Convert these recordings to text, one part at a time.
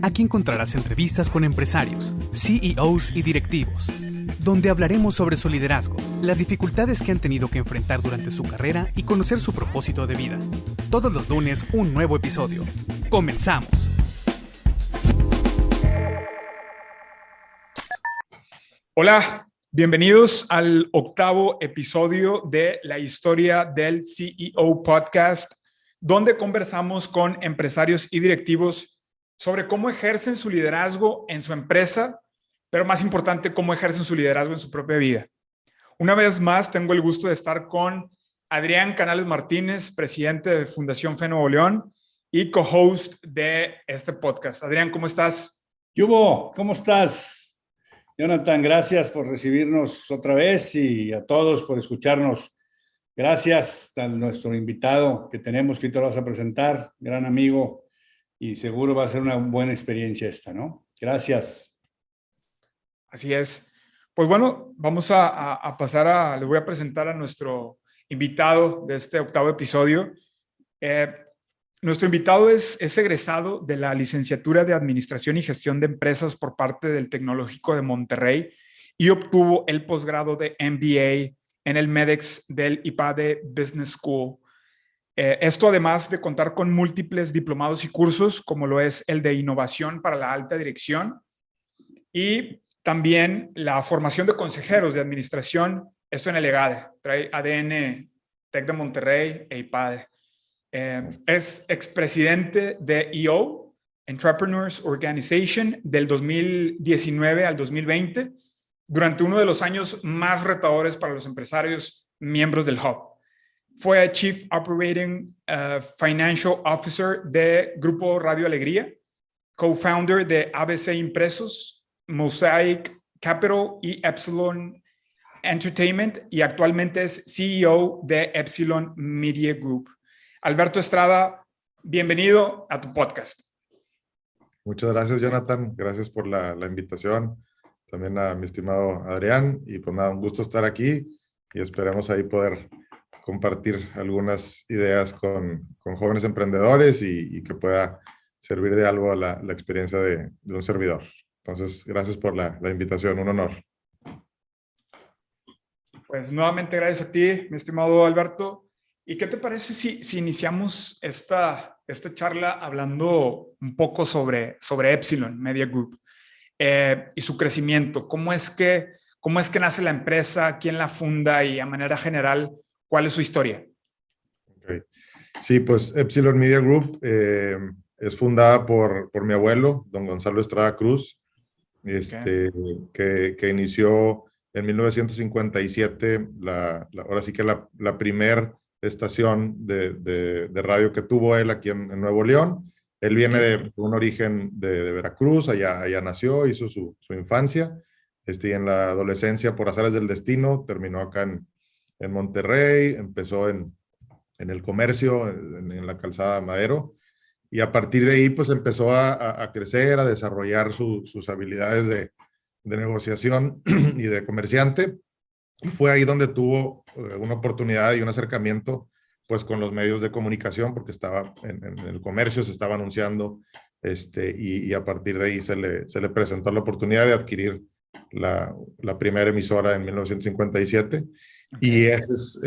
Aquí encontrarás entrevistas con empresarios, CEOs y directivos, donde hablaremos sobre su liderazgo, las dificultades que han tenido que enfrentar durante su carrera y conocer su propósito de vida. Todos los lunes, un nuevo episodio. ¡Comenzamos! Hola, bienvenidos al 8º episodio de La Historia del CEO Podcast, donde conversamos con empresarios y directivos sobre cómo ejercen su liderazgo en su empresa, pero más importante, cómo ejercen su liderazgo en su propia vida. Una vez más, tengo el gusto de estar con Adrián Canales Martínez, presidente de Fundación Fe Nuevo León y co-host de este podcast. Adrián, ¿cómo estás? Yubo, ¿cómo estás? Jonathan, gracias por recibirnos otra vez y a todos por escucharnos. Gracias a nuestro invitado que tenemos, que te lo vas a presentar, gran amigo, y seguro va a ser una buena experiencia esta, ¿no? Gracias. Así es. Pues bueno, vamos a pasar les voy a presentar a nuestro invitado de este 8º episodio. Nuestro invitado es egresado de la licenciatura de Administración y Gestión de Empresas por parte del Tecnológico de Monterrey y obtuvo el posgrado de MBA en el MEDEX del IPADE Business School. Esto además de contar con múltiples diplomados y cursos, como lo es el de Innovación para la Alta Dirección y también la formación de consejeros de administración, esto en el EGADE, trae ADN Tec de Monterrey e IPADE. Es expresidente de EO, Entrepreneurs Organization, del 2019 al 2020, durante uno de los años más retadores para los empresarios miembros del Hub. Fue Chief Operating Financial Officer de Grupo Radio Alegría, co-founder de ABC Impresos, Mosaic Capital y Epsilon Entertainment, y actualmente es CEO de Epsilon Media Group. Alberto Estrada, bienvenido a tu podcast. Muchas gracias, Jonathan. Gracias por la invitación. También a mi estimado Adrián. Y pues nada, un gusto estar aquí y esperemos ahí poder compartir algunas ideas con jóvenes emprendedores y que pueda servir de algo a la experiencia de un servidor. Entonces, gracias por la invitación. Un honor. Pues nuevamente gracias a ti, mi estimado Alberto. ¿Y qué te parece si iniciamos esta charla hablando un poco sobre Epsilon Media Group y su crecimiento? ¿Cómo es que nace la empresa? ¿Quién la funda? Y a manera general, ¿cuál es su historia? Okay. Sí, pues Epsilon Media Group es fundada por mi abuelo, don Gonzalo Estrada Cruz, que inició en 1957 ahora sí que la primer estación de radio que tuvo él aquí en Nuevo León. Él viene de un origen de Veracruz, allá nació, hizo su infancia, y en la adolescencia, por azares del destino, terminó acá en Monterrey, empezó en el comercio, en la calzada Madero, y a partir de ahí pues empezó a crecer, a desarrollar sus habilidades de negociación y de comerciante, y fue ahí donde tuvo una oportunidad y un acercamiento pues con los medios de comunicación, porque estaba en el comercio, se estaba anunciando, y a partir de ahí se le presentó la oportunidad de adquirir la primera emisora en 1957. Okay. Y ese es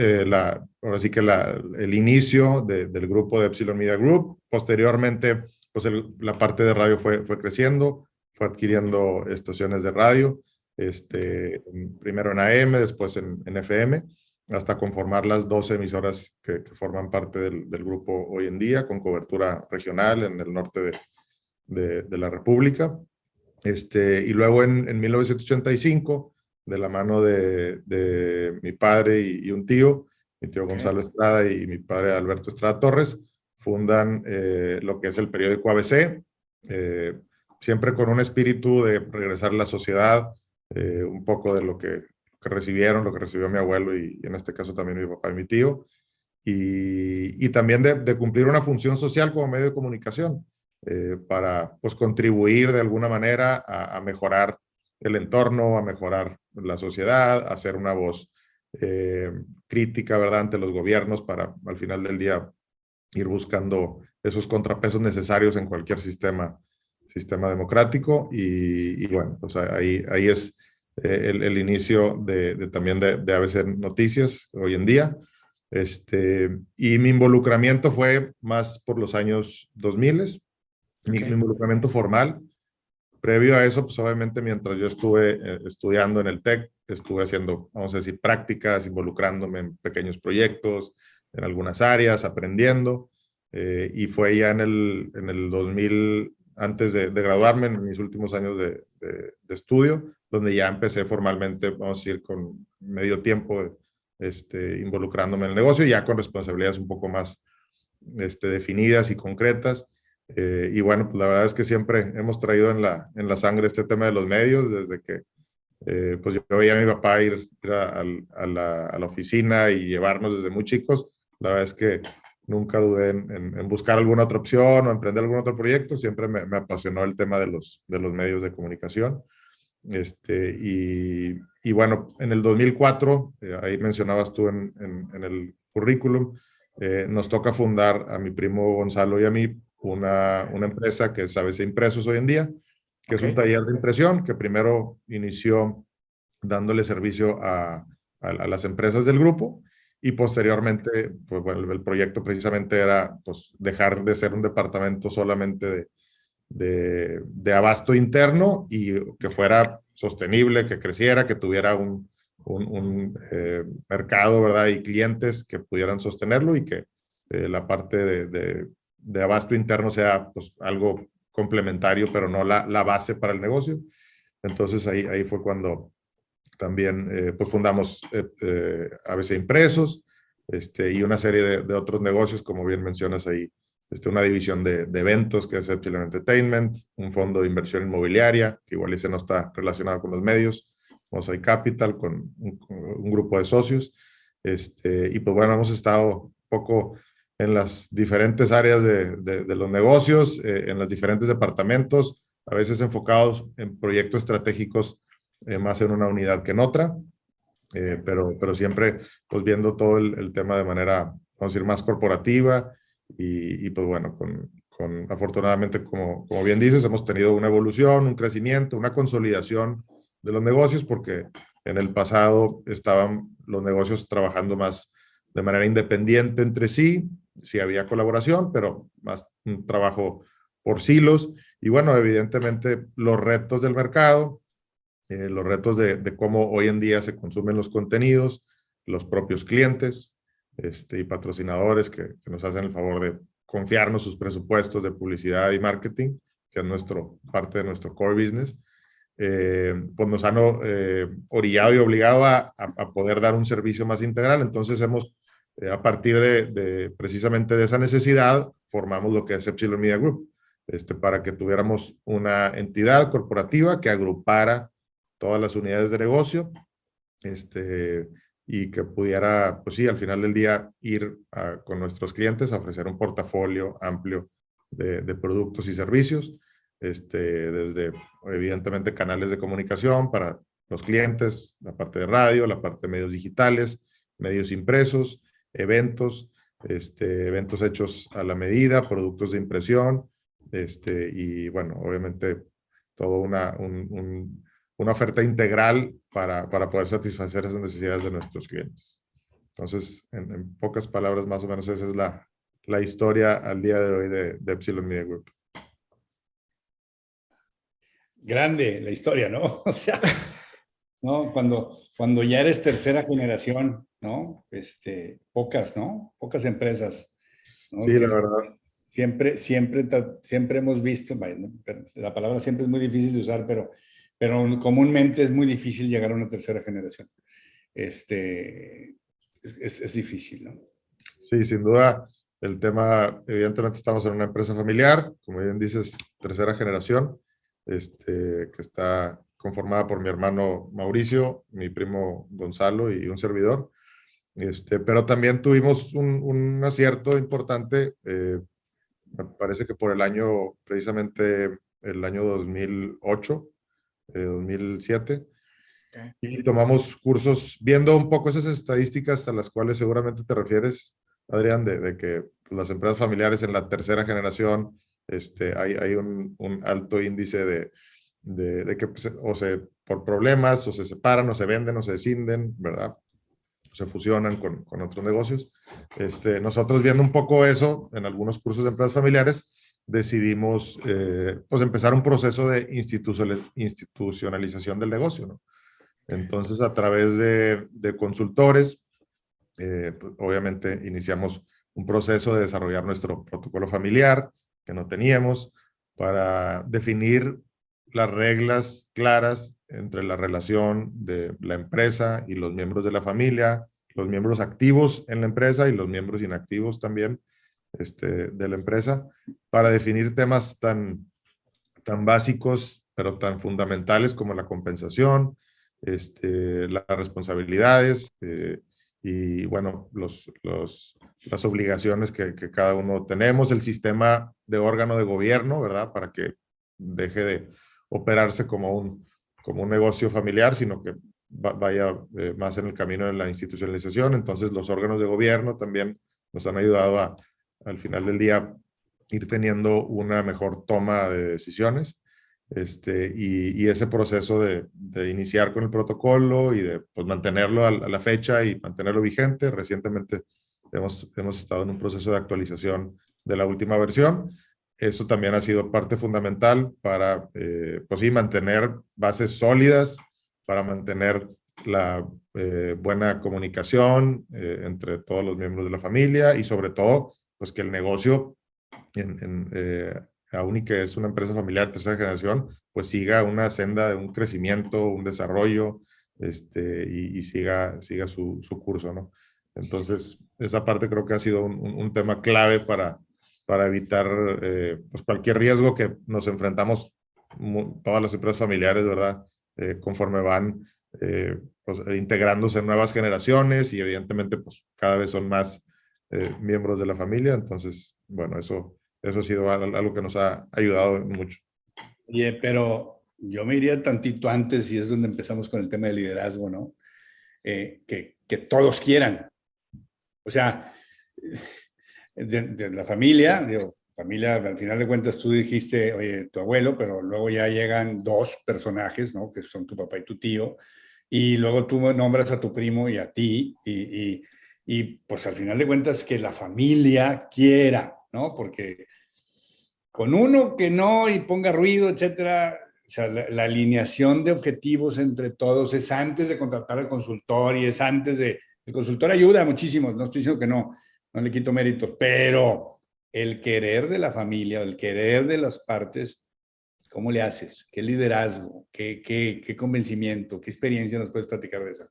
ahora sí que el inicio del grupo de Epsilon Media Group. Posteriormente, pues la parte de radio fue creciendo, fue adquiriendo estaciones de radio, primero en AM, después en FM, hasta conformar las 12 emisoras que forman parte del grupo hoy en día, con cobertura regional en el norte de la República. Y luego en 1985, de la mano de mi padre y un tío, mi tío Gonzalo Estrada y mi padre Alberto Estrada Torres, fundan lo que es el periódico ABC, siempre con un espíritu de regresar a la sociedad, un poco de lo que recibieron, lo que recibió mi abuelo y en este caso también mi papá y mi tío, y también de cumplir una función social como medio de comunicación, para pues contribuir de alguna manera a mejorar el entorno, a mejorar la sociedad, a ser una voz crítica, ¿verdad?, ante los gobiernos, para al final del día ir buscando esos contrapesos necesarios en cualquier sistema sistema democrático y bueno, pues ahí es el inicio también de ABC Noticias hoy en día. Y mi involucramiento fue más por los años 2000, mi involucramiento formal. Previo a eso, pues obviamente mientras yo estuve estudiando en el TEC, estuve haciendo, vamos a decir, prácticas, involucrándome en pequeños proyectos, en algunas áreas, aprendiendo. Y fue ya en el 2000, antes de graduarme, en mis últimos años de estudio, donde ya empecé formalmente, vamos a decir, con medio tiempo, involucrándome en el negocio, ya con responsabilidades un poco más definidas y concretas. Y bueno, pues la verdad es que siempre hemos traído en la sangre este tema de los medios, desde que pues yo veía a mi papá ir a la oficina y llevarnos desde muy chicos. La verdad es que nunca dudé en buscar alguna otra opción o emprender algún otro proyecto. Siempre me apasionó el tema de los medios de comunicación. Y bueno, en el 2004, ahí mencionabas tú en el currículum, nos toca fundar a mi primo Gonzalo y a mí una empresa que es ABC Impresos hoy en día, que es un taller de impresión que primero inició dándole servicio a las empresas del grupo y posteriormente, pues bueno, el proyecto precisamente era pues, dejar de ser un departamento solamente de abasto interno y que fuera sostenible, que creciera, que tuviera un mercado, ¿verdad? Y clientes que pudieran sostenerlo y que la parte de abasto interno sea pues, algo complementario, pero no la base para el negocio. Entonces ahí fue cuando también pues fundamos ABC Impresos y una serie de otros negocios, como bien mencionas ahí, una división de eventos que es Epsilon Entertainment, un fondo de inversión inmobiliaria, que igual ese no está relacionado con los medios, Mosaic Capital, con un grupo de socios. Y pues bueno, hemos estado un poco en las diferentes áreas de los negocios, en los diferentes departamentos, a veces enfocados en proyectos estratégicos más en una unidad que en otra, pero siempre pues viendo todo el tema de manera, vamos a decir, más corporativa y pues bueno, afortunadamente, como bien dices, hemos tenido una evolución, un crecimiento, una consolidación de los negocios porque en el pasado estaban los negocios trabajando más de manera independiente entre sí, sí había colaboración, pero más un trabajo por silos y bueno, evidentemente los retos del mercado, los retos de cómo hoy en día se consumen los contenidos, los propios clientes y patrocinadores que nos hacen el favor de confiarnos sus presupuestos de publicidad y marketing, que es parte de nuestro core business, pues nos han orillado y obligado a poder dar un servicio más integral. Entonces hemos, a partir precisamente de esa necesidad, formamos lo que es Epsilon Media Group, para que tuviéramos una entidad corporativa que agrupara todas las unidades de negocio, y que pudiera, pues sí, al final del día ir con nuestros clientes a ofrecer un portafolio amplio de productos y servicios, desde evidentemente canales de comunicación para los clientes, la parte de radio, la parte de medios digitales, medios impresos, eventos, eventos hechos a la medida, productos de impresión, y bueno, obviamente todo una oferta integral para poder satisfacer esas necesidades de nuestros clientes. Entonces, en pocas palabras, más o menos esa es la historia al día de hoy de Epsilon Media Group. Grande la historia, ¿no? O sea, ¿no? Cuando ya eres tercera generación, ¿no? Pocas, ¿no? Pocas empresas, ¿no? Sí, la verdad. Siempre hemos visto, ¿no? La palabra siempre es muy difícil de usar, pero comúnmente es muy difícil llegar a una tercera generación. Es difícil, ¿no? Sí, sin duda, el tema, evidentemente estamos en una empresa familiar, como bien dices, tercera generación, que está conformada por mi hermano Mauricio, mi primo Gonzalo y un servidor. Pero también tuvimos un acierto importante, me parece que por el año, precisamente el año 2008, 2007, y tomamos cursos viendo un poco esas estadísticas a las cuales seguramente te refieres, Adrián, de que las empresas familiares en la tercera generación Hay un alto índice de que pues, por problemas o se separan o se venden o se escinden, ¿verdad? O se fusionan con otros negocios. Nosotros viendo un poco eso en algunos cursos de empresas familiares, decidimos pues empezar un proceso de institucionalización del negocio, ¿no? Entonces, a través de consultores, pues, obviamente iniciamos un proceso de desarrollar nuestro protocolo familiar, que no teníamos, para definir las reglas claras entre la relación de la empresa y los miembros de la familia, los miembros activos en la empresa y los miembros inactivos también de la empresa, para definir temas tan básicos, pero tan fundamentales como la compensación, las responsabilidades y, bueno, las obligaciones que cada uno tenemos, el sistema de órgano de gobierno, ¿verdad? Para que deje de operarse como un negocio familiar, sino que vaya más en el camino de la institucionalización. Entonces, los órganos de gobierno también nos han ayudado al final del día, ir teniendo una mejor toma de decisiones, y ese proceso de iniciar con el protocolo y de pues, mantenerlo a la fecha y mantenerlo vigente. Recientemente hemos estado en un proceso de actualización de la última versión. Eso también ha sido parte fundamental para, pues sí, mantener bases sólidas, para mantener la buena comunicación entre todos los miembros de la familia y sobre todo, pues que el negocio, aún y que es una empresa familiar de tercera generación, pues siga una senda de un crecimiento, un desarrollo, y siga su curso, ¿no? Entonces, esa parte creo que ha sido un tema clave para evitar pues cualquier riesgo que nos enfrentamos todas las empresas familiares, ¿verdad? Conforme van pues, integrándose en nuevas generaciones y evidentemente pues cada vez son más miembros de la familia. Entonces, bueno, eso ha sido algo que nos ha ayudado mucho. Oye, pero yo me iría tantito antes y es donde empezamos con el tema de liderazgo, ¿no? Que todos quieran. O sea, de la familia, digo, familia, al final de cuentas tú dijiste, oye, tu abuelo, pero luego ya llegan dos personajes, ¿no? Que son tu papá y tu tío, y luego tú nombras a tu primo y a ti, y pues al final de cuentas que la familia quiera, ¿no? Porque con uno que no y ponga ruido, etcétera, o sea, la alineación de objetivos entre todos es antes de contratar al consultor y es antes de... El consultor ayuda muchísimo, no estoy diciendo que no le quito méritos, pero el querer de la familia, el querer de las partes, ¿cómo le haces? ¿Qué liderazgo? ¿Qué convencimiento? ¿Qué experiencia nos puedes platicar de eso?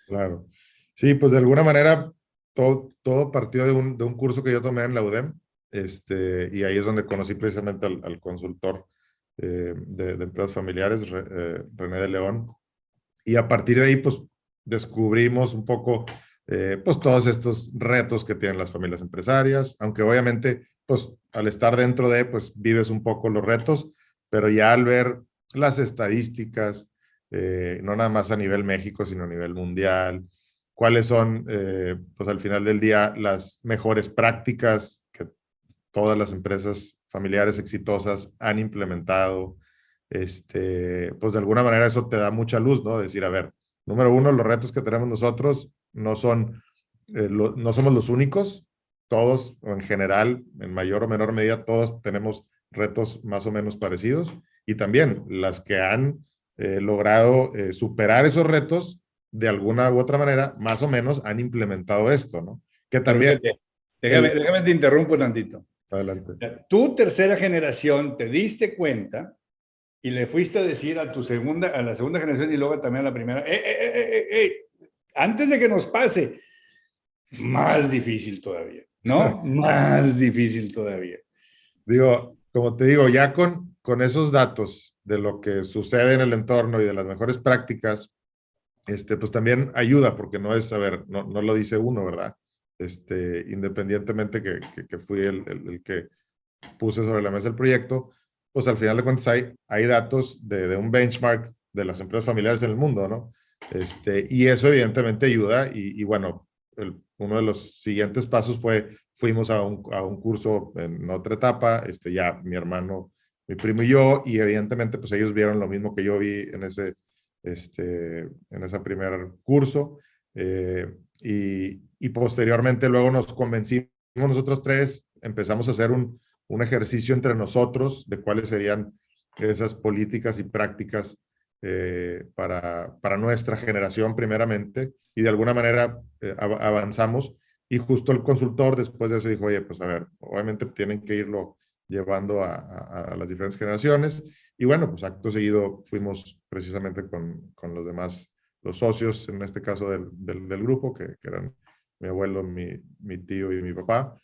Claro. Sí, pues de alguna manera todo partió de un curso que yo tomé en la UDEM, y ahí es donde conocí precisamente al consultor de empresas familiares, René de León, y a partir de ahí pues descubrimos un poco pues todos estos retos que tienen las familias empresarias, aunque obviamente pues al estar dentro pues vives un poco los retos, pero ya al ver las estadísticas, no nada más a nivel México, sino a nivel mundial, cuáles son pues al final del día las mejores prácticas que todas las empresas familiares exitosas han implementado, pues de alguna manera eso te da mucha luz, ¿no? Decir, a ver, número uno, los retos que tenemos nosotros no somos los únicos. Todos, o en general, en mayor o menor medida, todos tenemos retos más o menos parecidos. Y también las que han logrado superar esos retos, de alguna u otra manera, más o menos han implementado esto, ¿no? Que también... Déjame te interrumpo tantito. Adelante. Tu tercera generación te diste cuenta y le fuiste a decir a la segunda generación y luego también a la primera, antes de que nos pase, más difícil todavía, ¿no? Más difícil todavía. Digo, como te digo, ya con esos datos de lo que sucede en el entorno y de las mejores prácticas, pues también ayuda, porque no es, a ver, no lo dice uno, ¿verdad? Independientemente que fui el que puse sobre la mesa el proyecto, pues al final de cuentas hay datos de un benchmark de las empresas familiares en el mundo, ¿no? Y eso evidentemente ayuda y bueno, uno de los siguientes pasos fue fuimos a un curso en otra etapa, ya mi hermano, mi primo y yo, y evidentemente pues ellos vieron lo mismo que yo vi en ese primer curso, y posteriormente luego nos convencimos nosotros tres, empezamos a hacer un ejercicio entre nosotros de cuáles serían esas políticas y prácticas para nuestra generación primeramente, y de alguna manera avanzamos, y justo el consultor después de eso dijo, oye, pues a ver, obviamente tienen que irlo llevando a las diferentes generaciones, y bueno, pues acto seguido fuimos precisamente con los demás, los socios, en este caso del grupo, que eran mi abuelo, mi tío y mi papá,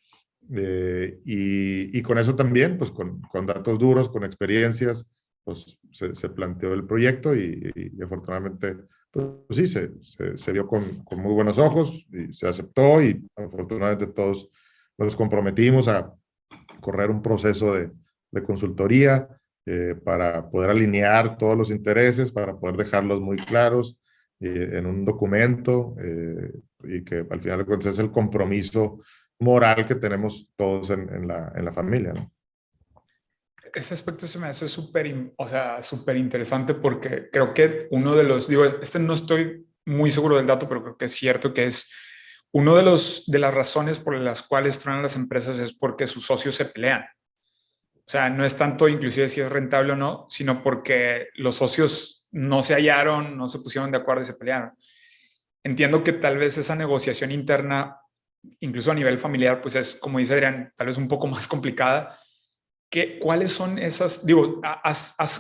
y con eso también, pues con datos duros, con experiencias, pues se planteó el proyecto, y afortunadamente, pues sí, se vio con muy buenos ojos y se aceptó, y afortunadamente todos nos comprometimos a correr un proceso de consultoría para poder alinear todos los intereses, para poder dejarlos muy claros en un documento, y que al final de cuentas es el compromiso moral que tenemos todos en la familia, ¿no? Ese aspecto se me hace súper, o sea, súper interesante porque creo que uno de los, digo, no estoy muy seguro del dato, pero creo que es cierto que es uno de las razones por las cuales truenan las empresas es porque sus socios se pelean. O sea, no es tanto inclusive si es rentable o no, sino porque los socios no se hallaron, no se pusieron de acuerdo y se pelearon. Entiendo que tal vez esa negociación interna, incluso a nivel familiar, pues es, como dice Adrián, tal vez un poco más complicada. ¿Cuáles son esas? Digo,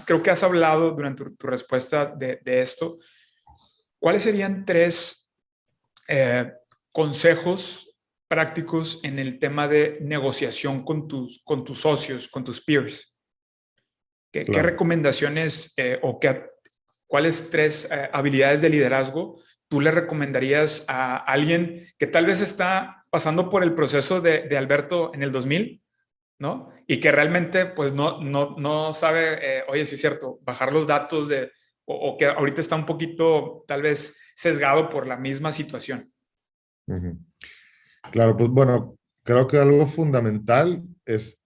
creo que has hablado durante tu respuesta de esto. ¿Cuáles serían tres consejos prácticos en el tema de negociación con tus socios, con tus peers? ¿Qué Claro. recomendaciones cuáles tres habilidades de liderazgo tú le recomendarías a alguien que tal vez está pasando por el proceso de Alberto en el 2000, ¿no? Y que realmente pues no sabe, oye, sí es cierto, bajar los datos o que ahorita está un poquito tal vez sesgado por la misma situación? Ujú. Claro, pues bueno, creo que algo fundamental es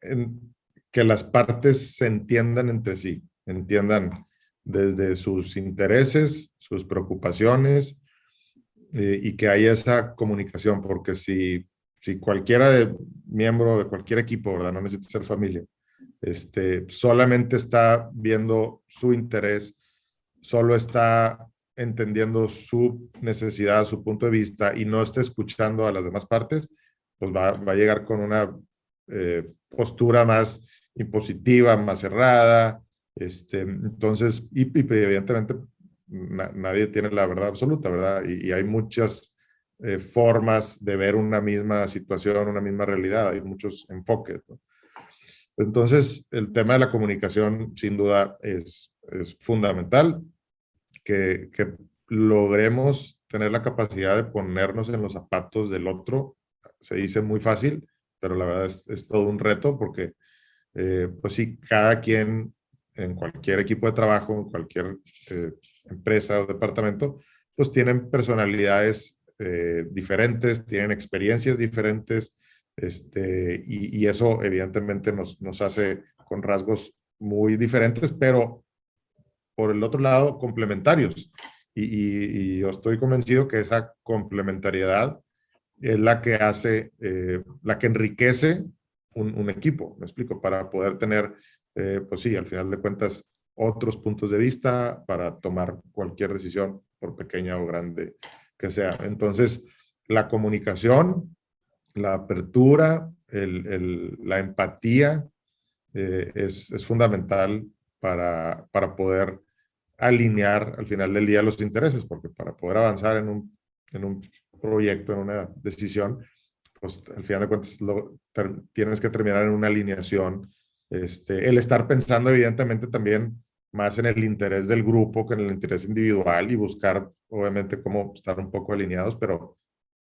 que las partes se entiendan entre sí, entiendan desde sus intereses, sus preocupaciones, y que haya esa comunicación, porque si cualquiera miembro de cualquier equipo, ¿verdad? No necesita ser familia, solamente está viendo su interés, solo está entendiendo su necesidad, su punto de vista, y no está escuchando a las demás partes, pues va a llegar con una postura más impositiva, más cerrada. Entonces, y evidentemente nadie tiene la verdad absoluta, ¿verdad? Y hay muchas formas de ver una misma situación, una misma realidad, hay muchos enfoques, ¿no? Entonces, el tema de la comunicación, sin duda, es fundamental, que logremos tener la capacidad de ponernos en los zapatos del otro. Se dice muy fácil, pero la verdad es todo un reto, porque, pues sí, cada quien en cualquier equipo de trabajo, en cualquier empresa o departamento, pues tienen personalidades diferentes, tienen experiencias diferentes, y eso evidentemente nos hace con rasgos muy diferentes, pero por el otro lado, complementarios. Y yo estoy convencido que esa complementariedad es la que hace, la que enriquece un equipo, me explico, para poder tener, pues sí, al final de cuentas, otros puntos de vista para tomar cualquier decisión, por pequeña o grande que sea. Entonces, la comunicación, la apertura, la empatía, es fundamental para poder alinear al final del día los intereses, porque para poder avanzar en un proyecto, en una decisión, pues al final de cuentas tienes que terminar en una alineación. El estar pensando evidentemente también más en el interés del grupo que en el interés individual, y buscar obviamente cómo estar un poco alineados, pero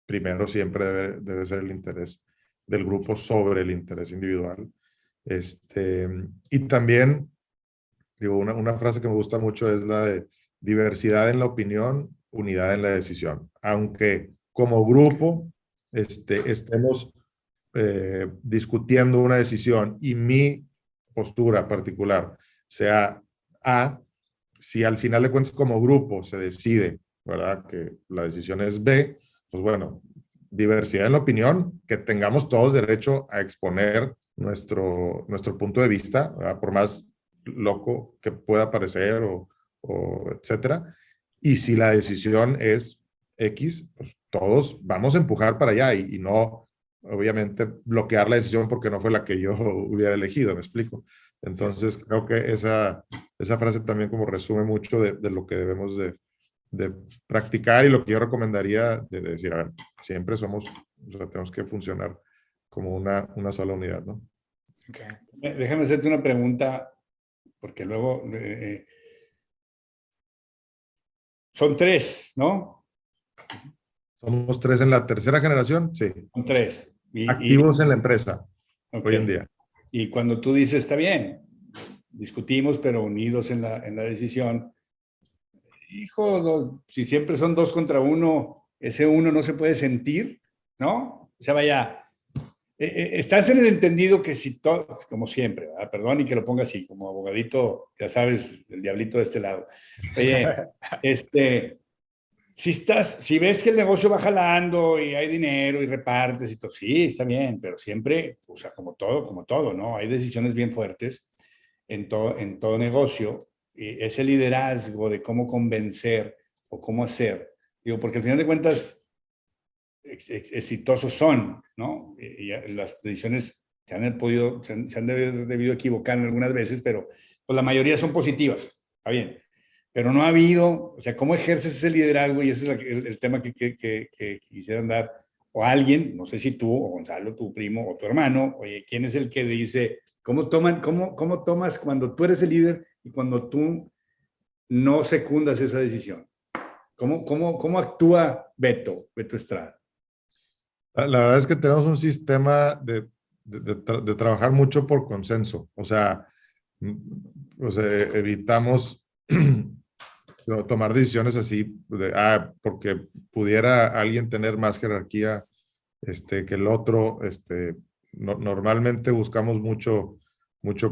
primero siempre debe ser el interés del grupo sobre el interés individual. Y también, digo, una frase que me gusta mucho es la de diversidad en la opinión, unidad en la decisión. Aunque como grupo estemos discutiendo una decisión y mi postura particular sea A, si al final de cuentas como grupo se decide, ¿verdad?, que la decisión es B, pues bueno, diversidad en la opinión, que tengamos todos derecho a exponer nuestro punto de vista, ¿verdad?, por más loco que pueda parecer o etcétera. Y si la decisión es X, pues todos vamos a empujar para allá y no, obviamente, bloquear la decisión porque no fue la que yo hubiera elegido, ¿me explico? Entonces, creo que esa frase también como resume mucho de lo que debemos de practicar y lo que yo recomendaría de decir, a ver, siempre somos, o sea, tenemos que funcionar como una sola unidad, ¿no? Okay. Déjame hacerte una pregunta, porque luego son tres, ¿no? Somos 3 en la tercera generación, sí. Son tres. Activos en la empresa, Okay. hoy en día. Y cuando tú dices, está bien, discutimos, pero unidos en la decisión, hijo, si siempre son 2 contra 1, ese uno no se puede sentir, ¿no? O sea, vaya, estás en el entendido que si todo, como siempre, ¿verdad? Perdón y que lo ponga así, como abogadito, ya sabes, el diablito de este lado. Oye, si ves que el negocio va jalando y hay dinero y repartes y todo, sí, está bien, pero siempre, o sea, como todo, ¿no? Hay decisiones bien fuertes en todo negocio, y ese liderazgo de cómo convencer o cómo hacer, digo, porque al final de cuentas, exitosos son, ¿no? Y las decisiones se han debido equivocar algunas veces, pero pues la mayoría son positivas, está bien. Pero no ha habido, o sea, ¿cómo ejerces ese liderazgo? Y ese es el tema que quisieran dar, o alguien, no sé si tú, o Gonzalo, tu primo, o tu hermano, oye, ¿quién es el que dice, cómo tomas cuando tú eres el líder y cuando tú no secundas esa decisión? ¿Cómo actúa Beto Estrada? La verdad es que tenemos un sistema de trabajar mucho por consenso. O sea, pues, evitamos tomar decisiones así, porque pudiera alguien tener más jerarquía que el otro. Normalmente buscamos mucho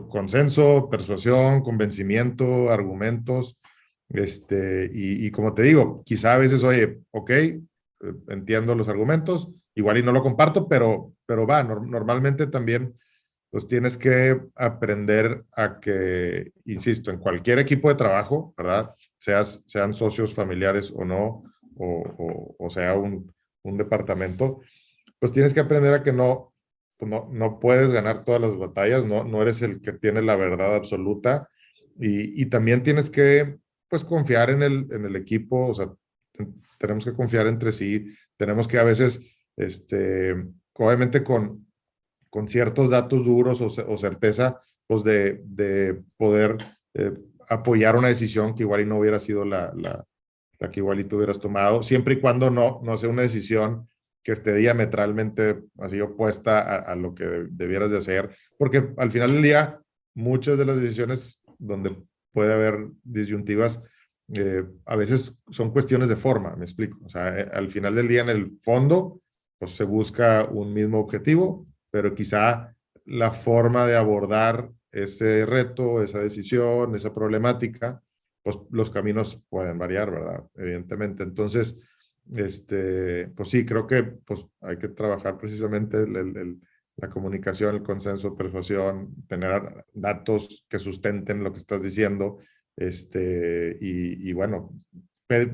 consenso, persuasión, convencimiento, argumentos. Y como te digo, quizá a veces, oye, ok, entiendo los argumentos, igual y no lo comparto, pero va, normalmente también pues tienes que aprender a que, insisto, en cualquier equipo de trabajo, ¿verdad? Sean socios familiares o no, o sea un departamento, pues tienes que aprender a que pues no puedes ganar todas las batallas, no eres el que tiene la verdad absoluta, y también tienes que, pues, confiar en el equipo. O sea, tenemos que confiar entre sí, tenemos que a veces, obviamente con ciertos datos duros o certeza, pues de poder apoyar una decisión que igual y no hubiera sido la que igual y tú hubieras tomado, siempre y cuando no sea una decisión que esté diametralmente así opuesta a lo que debieras de hacer, porque al final del día, muchas de las decisiones donde puede haber disyuntivas, a veces son cuestiones de forma, me explico. O sea, al final del día, en el fondo, pues se busca un mismo objetivo, pero quizá la forma de abordar ese reto, esa decisión, esa problemática, pues los caminos pueden variar, ¿verdad? Evidentemente. Entonces, pues sí, creo que pues hay que trabajar precisamente la comunicación, el consenso, persuasión, tener datos que sustenten lo que estás diciendo, y bueno,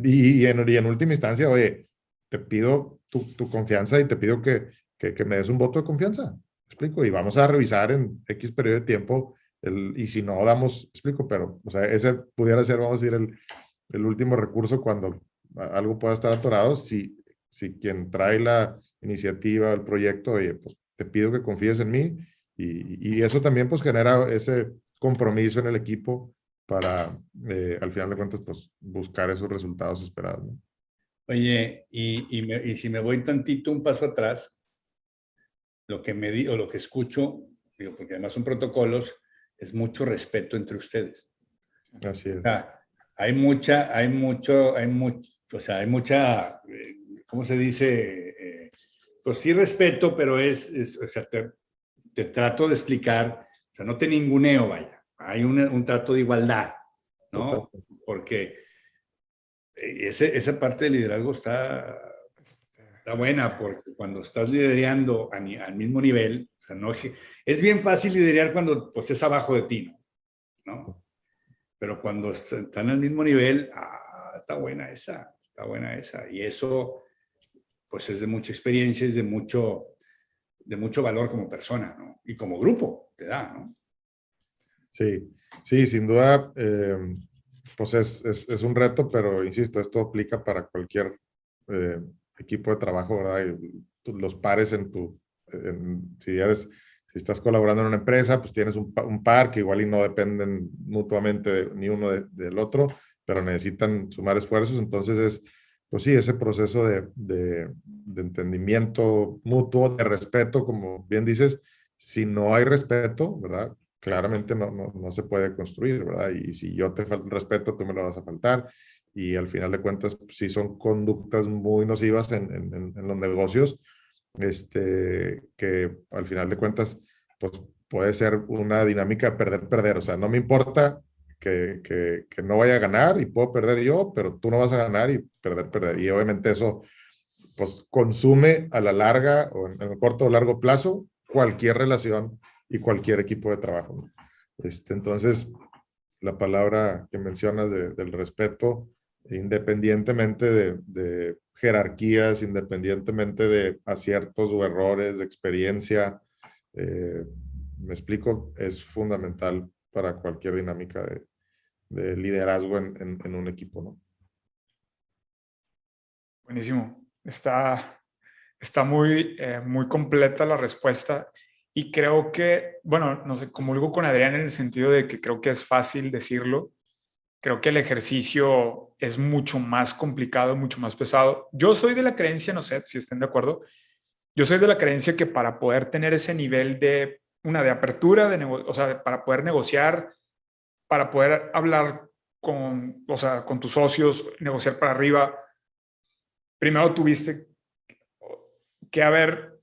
y en última instancia, oye, te pido tu confianza y te pido que me des un voto de confianza, ¿me explico? Y vamos a revisar en X periodo de tiempo, y si no damos, explico, pero, o sea, ese pudiera ser, vamos a decir, el último recurso cuando algo pueda estar atorado. Si quien trae la iniciativa, el proyecto, oye, pues te pido que confíes en mí, y eso también pues genera ese compromiso en el equipo para, al final de cuentas, pues buscar esos resultados esperados, ¿no? Oye, y si me voy tantito un paso atrás, lo que o lo que escucho, digo, porque además son protocolos, es mucho respeto entre ustedes. Así es. O sea, hay mucha, ¿cómo se dice? pues sí respeto, pero o sea, te trato de explicar, o sea, no te ninguneo, vaya, hay un trato de igualdad, ¿no? Total. Porque esa parte del liderazgo está buena, porque cuando estás liderando al mismo nivel, o sea, no, es bien fácil liderar cuando pues, es abajo de ti, ¿no? Pero cuando están al mismo nivel, está buena esa, está buena esa. Y eso, pues es de mucha experiencia, es de mucho valor como persona, ¿no? Y como grupo, te da, ¿no? Sí, sí, sin duda, pues es un reto, pero insisto, esto aplica para cualquier eh, equipo de trabajo, ¿verdad? Y los pares si estás colaborando en una empresa, pues tienes un par que igual y no dependen mutuamente ni uno del otro, pero necesitan sumar esfuerzos, entonces pues sí, ese proceso de entendimiento mutuo, de respeto, como bien dices, si no hay respeto, ¿verdad? Claramente no se puede construir, ¿verdad? Y si yo te falto el respeto, tú me lo vas a faltar. Y al final de cuentas, sí son conductas muy nocivas en los negocios, que al final de cuentas, pues puede ser una dinámica de perder-perder. O sea, no me importa que no vaya a ganar y puedo perder yo, pero tú no vas a ganar y perder-perder. Y obviamente eso, pues consume a la larga o en el corto o largo plazo cualquier relación y cualquier equipo de trabajo, ¿no? Entonces, la palabra que mencionas del respeto, independientemente de jerarquías, independientemente de aciertos o errores, de experiencia, eh, me explico, es fundamental para cualquier dinámica de liderazgo en un equipo, ¿no? Buenísimo. Está muy completa la respuesta y creo que, bueno, no sé, comulgo con Adrián en el sentido de que creo que es fácil decirlo. Creo que el ejercicio es mucho más complicado, mucho más pesado. Yo soy de la creencia, no sé si estén de acuerdo, yo soy de la creencia que para poder tener ese nivel de apertura, o sea, para poder negociar, para poder hablar o sea, con tus socios, negociar para arriba, primero tuviste que haber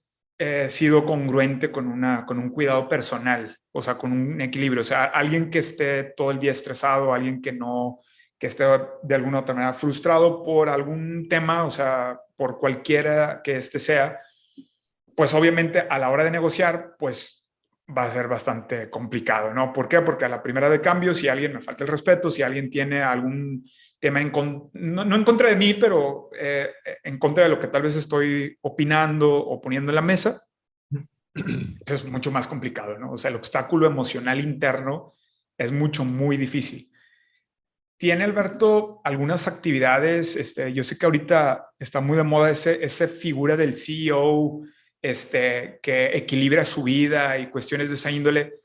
sido congruente con un cuidado personal, o sea, con un equilibrio. O sea, alguien que esté todo el día estresado, alguien que no, que esté de alguna otra manera frustrado por algún tema, o sea, por cualquiera que este sea, pues obviamente a la hora de negociar, pues va a ser bastante complicado, ¿no? ¿Por qué? Porque a la primera de cambio, si alguien me falta el respeto, si alguien tiene algún tema no en contra de mí, pero en contra de lo que tal vez estoy opinando o poniendo en la mesa, pues es mucho más complicado, ¿no? O sea, el obstáculo emocional interno es muy difícil. ¿Tiene Alberto algunas actividades? Yo sé que ahorita está muy de moda esa figura del CEO, que equilibra su vida y cuestiones de esa índole,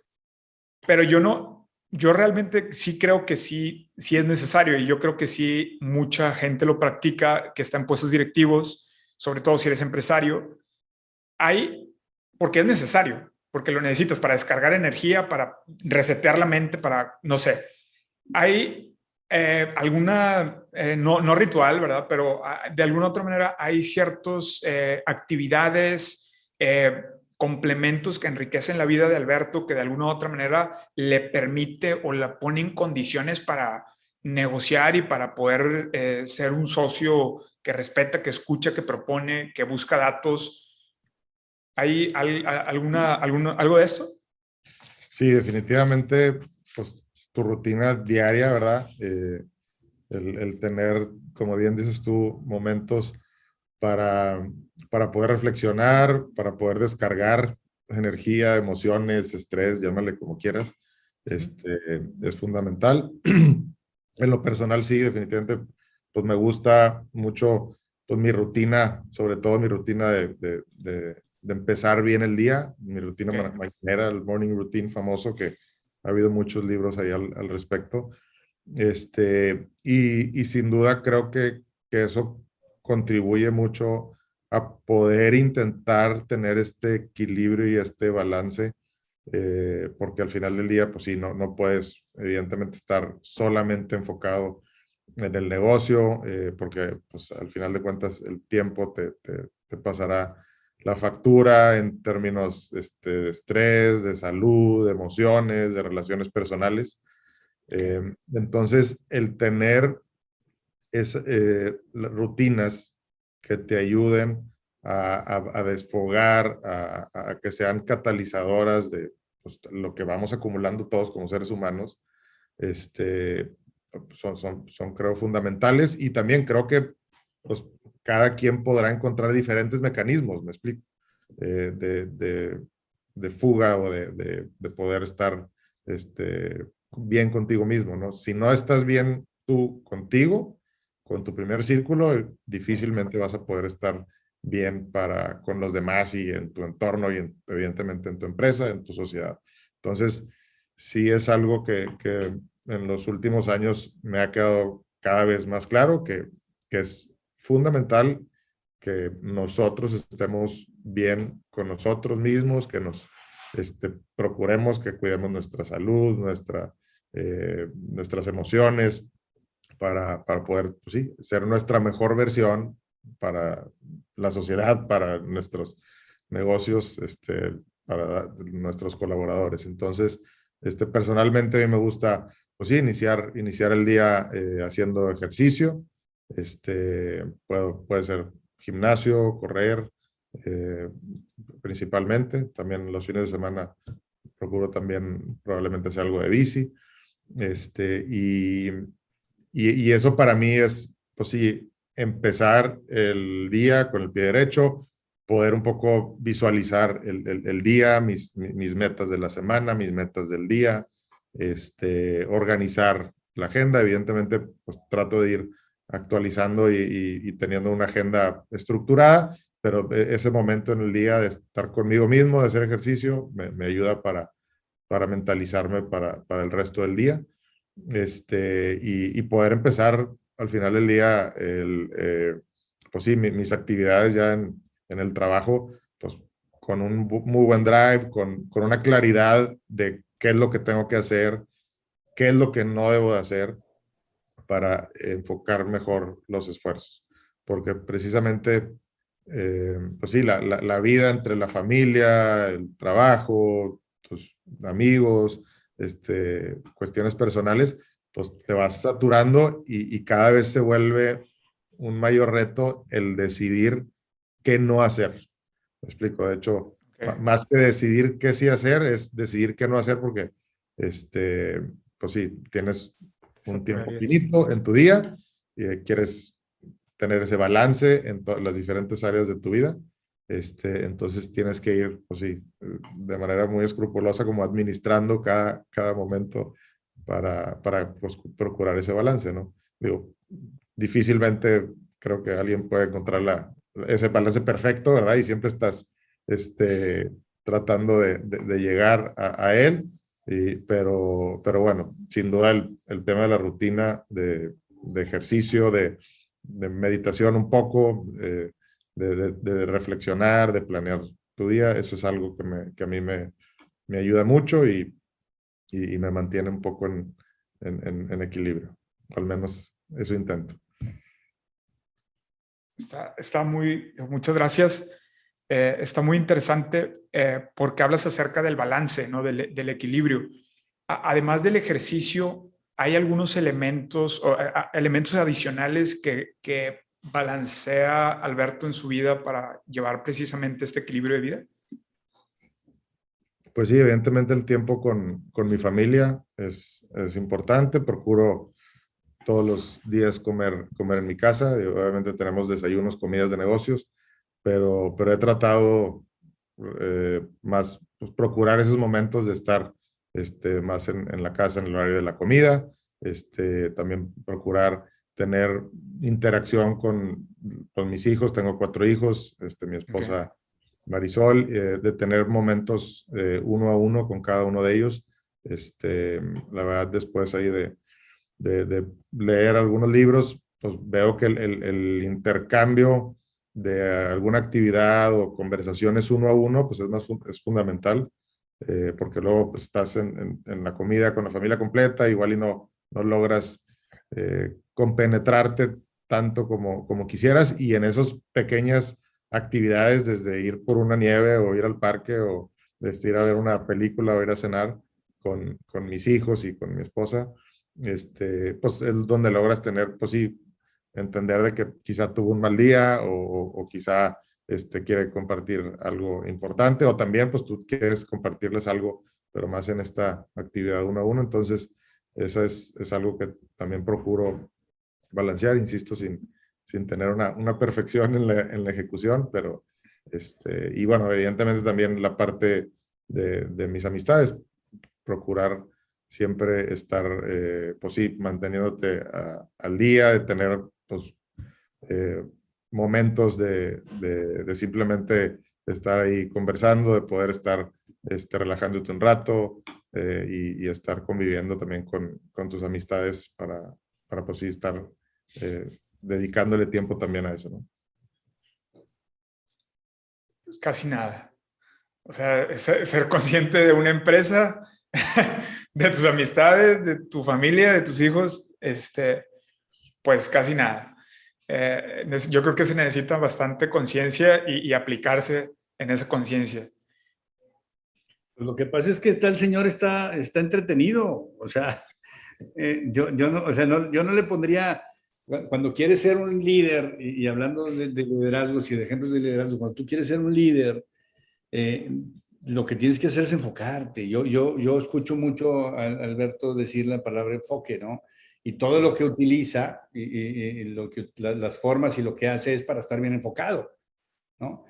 pero yo no, yo realmente sí creo que sí es necesario y yo creo que sí mucha gente lo practica, que está en puestos directivos, sobre todo si eres empresario. Hay, porque es necesario, porque lo necesitas para descargar energía, para resetear la mente, para, no sé, hay alguna, no ritual, ¿verdad? Pero de alguna otra manera hay ciertas actividades, complementos que enriquecen la vida de Alberto, que de alguna otra manera le permite o la pone en condiciones para negociar y para poder ser un socio que respeta, que escucha, que propone, que busca datos. ¿Hay algo de eso? Sí, definitivamente, pues tu rutina diaria, ¿verdad? El tener, como bien dices tú, momentos para, para poder reflexionar, para poder descargar energía, emociones, estrés, llámale como quieras, es fundamental. En lo personal, sí, definitivamente, pues me gusta mucho pues, mi rutina, sobre todo mi rutina de empezar bien el día, mi rutina Okay. mañanera, el morning routine famoso, que ha habido muchos libros ahí al respecto. Y sin duda creo que eso contribuye mucho a poder intentar tener este equilibrio y este balance, porque al final del día, pues sí, no puedes evidentemente estar solamente enfocado en el negocio, porque pues al final de cuentas el tiempo te pasará la factura en términos de estrés, de salud, de emociones, de relaciones personales. Entonces, el tener rutinas que te ayuden a desfogar, a que sean catalizadoras de pues, lo que vamos acumulando todos como seres humanos, son creo fundamentales, y también creo que pues, cada quien podrá encontrar diferentes mecanismos, me explico, de fuga o de poder estar bien contigo mismo, ¿no? Si no estás bien tú contigo, con tu primer círculo, difícilmente vas a poder estar bien con los demás y en tu entorno y evidentemente en tu empresa, en tu sociedad. Entonces, sí es algo que en los últimos años me ha quedado cada vez más claro que es fundamental que nosotros estemos bien con nosotros mismos, que nos procuremos que cuidemos nuestra salud, nuestras emociones, para poder, pues sí, ser nuestra mejor versión para la sociedad, para nuestros negocios, para nuestros colaboradores. Entonces, personalmente a mí me gusta, pues sí, iniciar el día haciendo ejercicio. Puede ser gimnasio, correr, principalmente. También los fines de semana procuro también probablemente hacer algo de bici. Y eso para mí es, pues sí, empezar el día con el pie derecho, poder un poco visualizar el día, mis metas de la semana, mis metas del día, organizar la agenda. Evidentemente, pues trato de ir actualizando y teniendo una agenda estructurada, pero ese momento en el día de estar conmigo mismo, de hacer ejercicio, me ayuda para mentalizarme para el resto del día. Y poder empezar al final del día, pues sí, mis actividades ya en el trabajo, pues con un muy buen drive, con una claridad de qué es lo que tengo que hacer, qué es lo que no debo de hacer para enfocar mejor los esfuerzos. Porque precisamente, pues sí, la vida entre la familia, el trabajo, tus amigos, cuestiones personales, pues te vas saturando y cada vez se vuelve un mayor reto el decidir qué no hacer. Me explico, de hecho, más que decidir qué sí hacer, es decidir qué no hacer porque, pues sí, tienes un tiempo finito en tu día y quieres tener ese balance en las diferentes áreas de tu vida. Entonces tienes que ir, pues sí, de manera muy escrupulosa como administrando cada momento para pues, procurar ese balance, ¿no? Digo, difícilmente creo que alguien puede encontrar ese balance perfecto, ¿verdad? Y siempre estás tratando de llegar a él, pero bueno, sin duda el tema de la rutina de ejercicio, de meditación un poco, de reflexionar, de planear tu día, eso es algo que a mí me ayuda mucho y me mantiene un poco en equilibrio. Al menos eso intento. Muchas gracias. Está muy interesante porque hablas acerca del balance, ¿no? Del equilibrio. Además del ejercicio, ¿hay algunos elementos elementos adicionales que balancea Alberto en su vida para llevar precisamente este equilibrio de vida? Pues sí, evidentemente el tiempo con mi familia es importante. Procuro todos los días comer en mi casa. Y obviamente tenemos desayunos, comidas de negocios, pero he tratado más pues, procurar esos momentos de estar más en la casa en el horario de la comida. También procurar tener interacción con mis hijos. Tengo 4 hijos, mi esposa Marisol, de tener momentos uno a uno con cada uno de ellos. La verdad, después ahí de leer algunos libros, pues veo que el intercambio de alguna actividad o conversaciones uno a uno, pues es fundamental, porque luego pues, estás en la comida con la familia completa, igual y no logras compenetrarte tanto como quisieras, y en esas pequeñas actividades desde ir por una nieve o ir al parque o ir a ver una película o ir a cenar con mis hijos y con mi esposa, pues es donde logras tener, pues sí, entender de que quizá tuvo un mal día o quizá quiere compartir algo importante o también pues tú quieres compartirles algo, pero más en esta actividad uno a uno. Entonces, eso es algo que también procuro balancear, insisto, sin tener una perfección en la ejecución, pero y bueno, evidentemente también la parte de mis amistades, procurar siempre estar, pues sí, manteniéndote al día, de tener, pues, momentos de simplemente estar ahí conversando, de poder estar relajándote un rato y estar conviviendo también con tus amistades para pues sí estar dedicándole tiempo también a eso, ¿no? Casi nada. O sea, ser consciente de una empresa, de tus amistades, de tu familia, de tus hijos, pues casi nada. Yo creo que se necesita bastante conciencia y aplicarse en esa conciencia. Pues lo que pasa es que el señor está entretenido, o sea, yo no, o sea, yo no le pondría, cuando quieres ser un líder, y hablando de liderazgos y de ejemplos de liderazgo, cuando tú quieres ser un líder, lo que tienes que hacer es enfocarte. Yo escucho mucho a Alberto decir la palabra enfoque, ¿no? Y todo lo que utiliza, las formas y lo que hace es para estar bien enfocado, ¿no?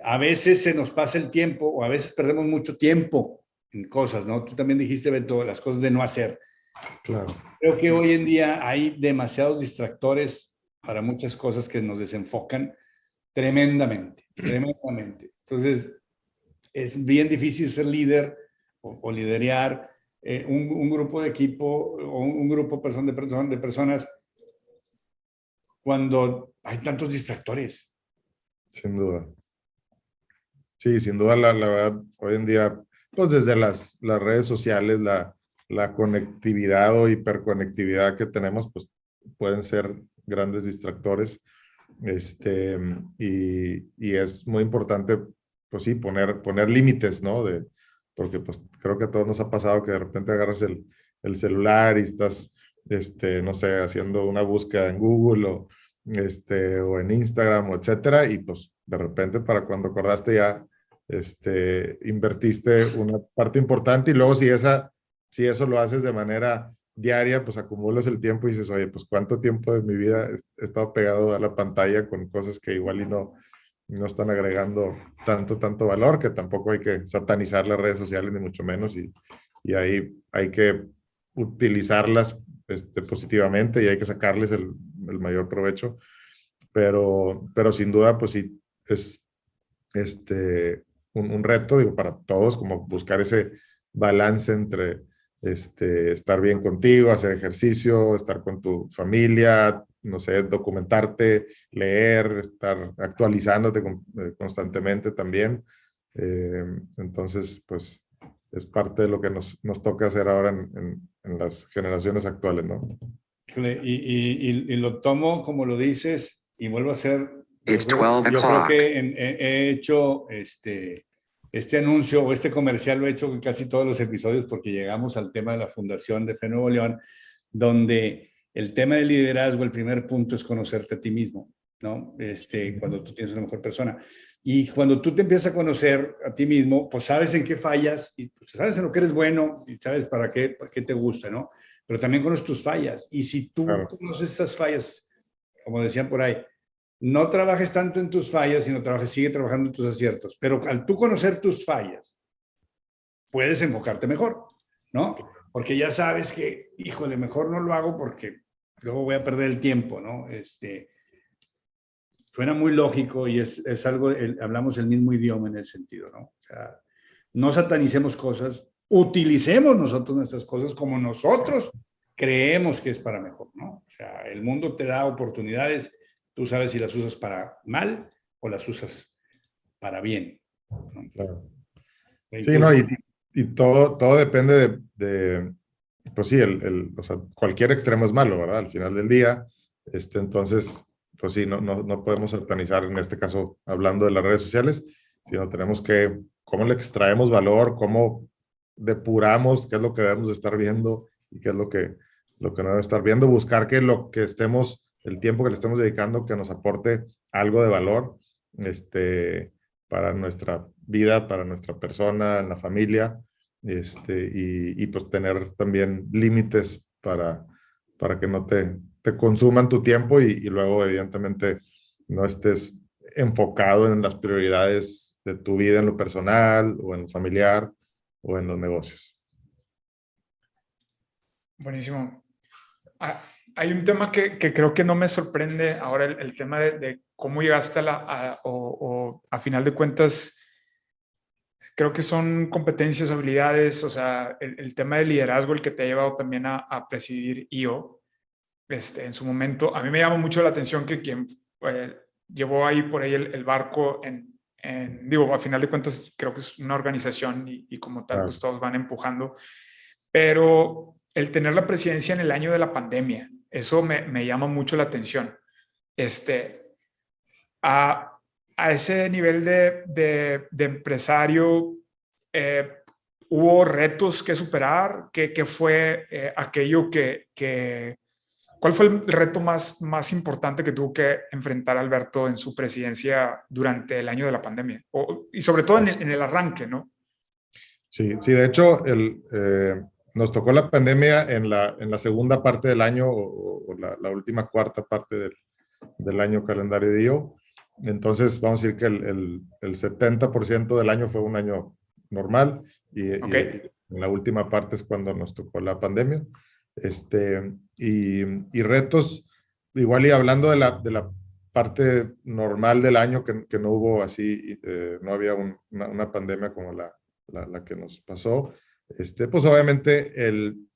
A veces se nos pasa el tiempo o a veces perdemos mucho tiempo en cosas, ¿no? Tú también dijiste, Beto, las cosas de no hacer. Claro. Creo que hoy en día hay demasiados distractores para muchas cosas que nos desenfocan tremendamente, tremendamente. Entonces, es bien difícil ser líder o liderear un grupo de equipo o un grupo de personas cuando hay tantos distractores. Sin duda. Sí, sin duda, la verdad, hoy en día, pues desde las redes sociales, la conectividad o hiperconectividad que tenemos, pues pueden ser grandes distractores. Y es muy importante, pues sí, poner límites, ¿no? Porque pues creo que a todos nos ha pasado que de repente agarras el celular y estás, no sé, haciendo una búsqueda en Google o en Instagram, o etcétera, y pues de repente para cuando acordaste ya, invertiste una parte importante y luego si eso lo haces de manera diaria, pues acumulas el tiempo y dices, oye, pues cuánto tiempo de mi vida he estado pegado a la pantalla con cosas que igual y no están agregando tanto valor, que tampoco hay que satanizar las redes sociales ni mucho menos y ahí hay que utilizarlas positivamente y hay que sacarles el mayor provecho, pero sin duda, pues sí, es un reto, digo, para todos, como buscar ese balance entre estar bien contigo, hacer ejercicio, estar con tu familia, no sé, documentarte, leer, estar actualizándote constantemente también. Entonces, pues es parte de lo que nos toca hacer ahora en las generaciones actuales, ¿no? Y lo tomo como lo dices y vuelvo a hacer. Yo creo que he hecho este anuncio o este comercial, lo he hecho en casi todos los episodios porque llegamos al tema de la Fundación de Fe Nuevo León, donde el tema del liderazgo, el primer punto es conocerte a ti mismo, ¿no? Cuando tú tienes una mejor persona. Y cuando tú te empiezas a conocer a ti mismo, pues sabes en qué fallas y pues, sabes en lo que eres bueno y sabes para qué te gusta, ¿no? Pero también conoces tus fallas. Y si tú conoces esas fallas, como decían por ahí, no trabajes tanto en tus fallas, sino sigue trabajando en tus aciertos. Pero al tú conocer tus fallas, puedes enfocarte mejor, ¿no? Porque ya sabes que, híjole, mejor no lo hago porque luego voy a perder el tiempo, ¿no? Suena muy lógico y es algo, hablamos el mismo idioma en ese sentido, ¿no? O sea, no satanicemos cosas, utilicemos nosotros nuestras cosas como nosotros creemos que es para mejor, ¿no? O sea, el mundo te da oportunidades, tú sabes si las usas para mal o las usas para bien, ¿no? Claro. Incluso, sí, no, y todo depende pues sí, o sea, cualquier extremo es malo, ¿verdad? Al final del día, entonces, pues sí, no podemos satanizar en este caso hablando de las redes sociales, sino tenemos que, cómo le extraemos valor, cómo depuramos qué es lo que debemos de estar viendo y qué es lo que no debemos estar viendo, buscar que lo que estemos, el tiempo que le estemos dedicando, que nos aporte algo de valor, para nuestra vida, para nuestra persona, en la familia, y pues tener también límites para que no te consuman tu tiempo y luego evidentemente no estés enfocado en las prioridades de tu vida en lo personal o en lo familiar o en los negocios. Buenísimo. Ah, hay un tema que creo que no me sorprende ahora, el tema de cómo llegaste o a final de cuentas, creo que son competencias, habilidades, o sea, el tema de liderazgo el que te ha llevado también a presidir IO. En su momento, a mí me llama mucho la atención que quien llevó ahí por ahí el barco digo, a final de cuentas creo que es una organización y como tal, pues todos van empujando, pero el tener la presidencia en el año de la pandemia, eso me llama mucho la atención. A ese nivel de empresario, ¿hubo retos que superar? ¿Qué fue aquello ¿cuál fue el reto más importante que tuvo que enfrentar Alberto en su presidencia durante el año de la pandemia? Y sobre todo en el arranque, ¿no? Sí, sí, de hecho, nos tocó la pandemia en la segunda parte del año o la última cuarta parte del año calendario de IO. Entonces, vamos a decir que el 70% del año fue un año normal Okay. y en la última parte es cuando nos tocó la pandemia. Y retos, igual y hablando de la parte normal del año, que no hubo así, no había una pandemia como la que nos pasó, pues obviamente el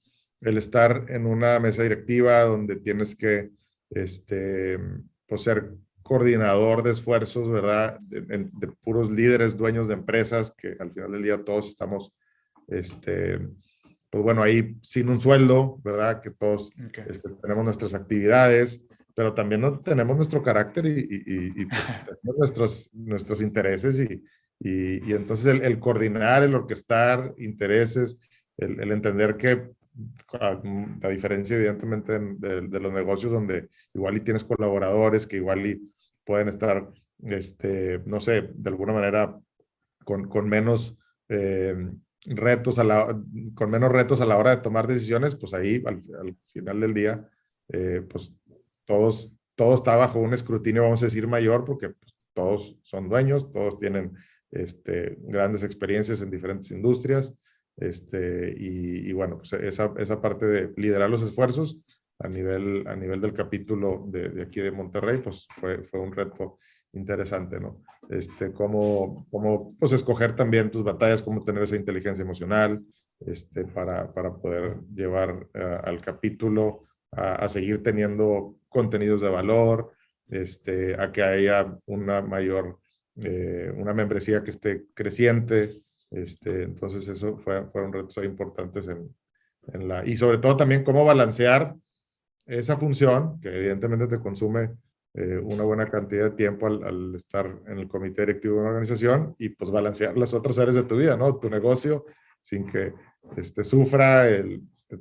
estar en una mesa directiva donde tienes que pues ser coordinador de esfuerzos, ¿verdad? De puros líderes, dueños de empresas, que al final del día todos estamos, pues bueno, ahí sin un sueldo, ¿verdad? Que todos Okay. tenemos nuestras actividades, pero también tenemos nuestro carácter y pues, tenemos nuestros intereses y entonces el coordinar, el orquestar intereses, el entender que a diferencia evidentemente de los negocios donde igual y tienes colaboradores que igual y pueden estar, no sé, de alguna manera con menos retos con menos retos a la hora de tomar decisiones, pues ahí al final del día, pues todo está bajo un escrutinio, vamos a decir, mayor, porque pues, todos son dueños, todos tienen grandes experiencias en diferentes industrias, y bueno, pues esa parte de liderar los esfuerzos a nivel del capítulo de aquí de Monterrey, pues fue un reto interesante, ¿no? Cómo pues escoger también tus batallas, cómo tener esa inteligencia emocional, para poder llevar al capítulo a seguir teniendo contenidos de valor, a que haya una membresía que esté creciente, entonces eso fueron retos importantes y sobre todo también cómo balancear esa función que evidentemente te consume una buena cantidad de tiempo al estar en el comité directivo de una organización y pues balancear las otras áreas de tu vida, ¿no? Tu negocio sin que sufra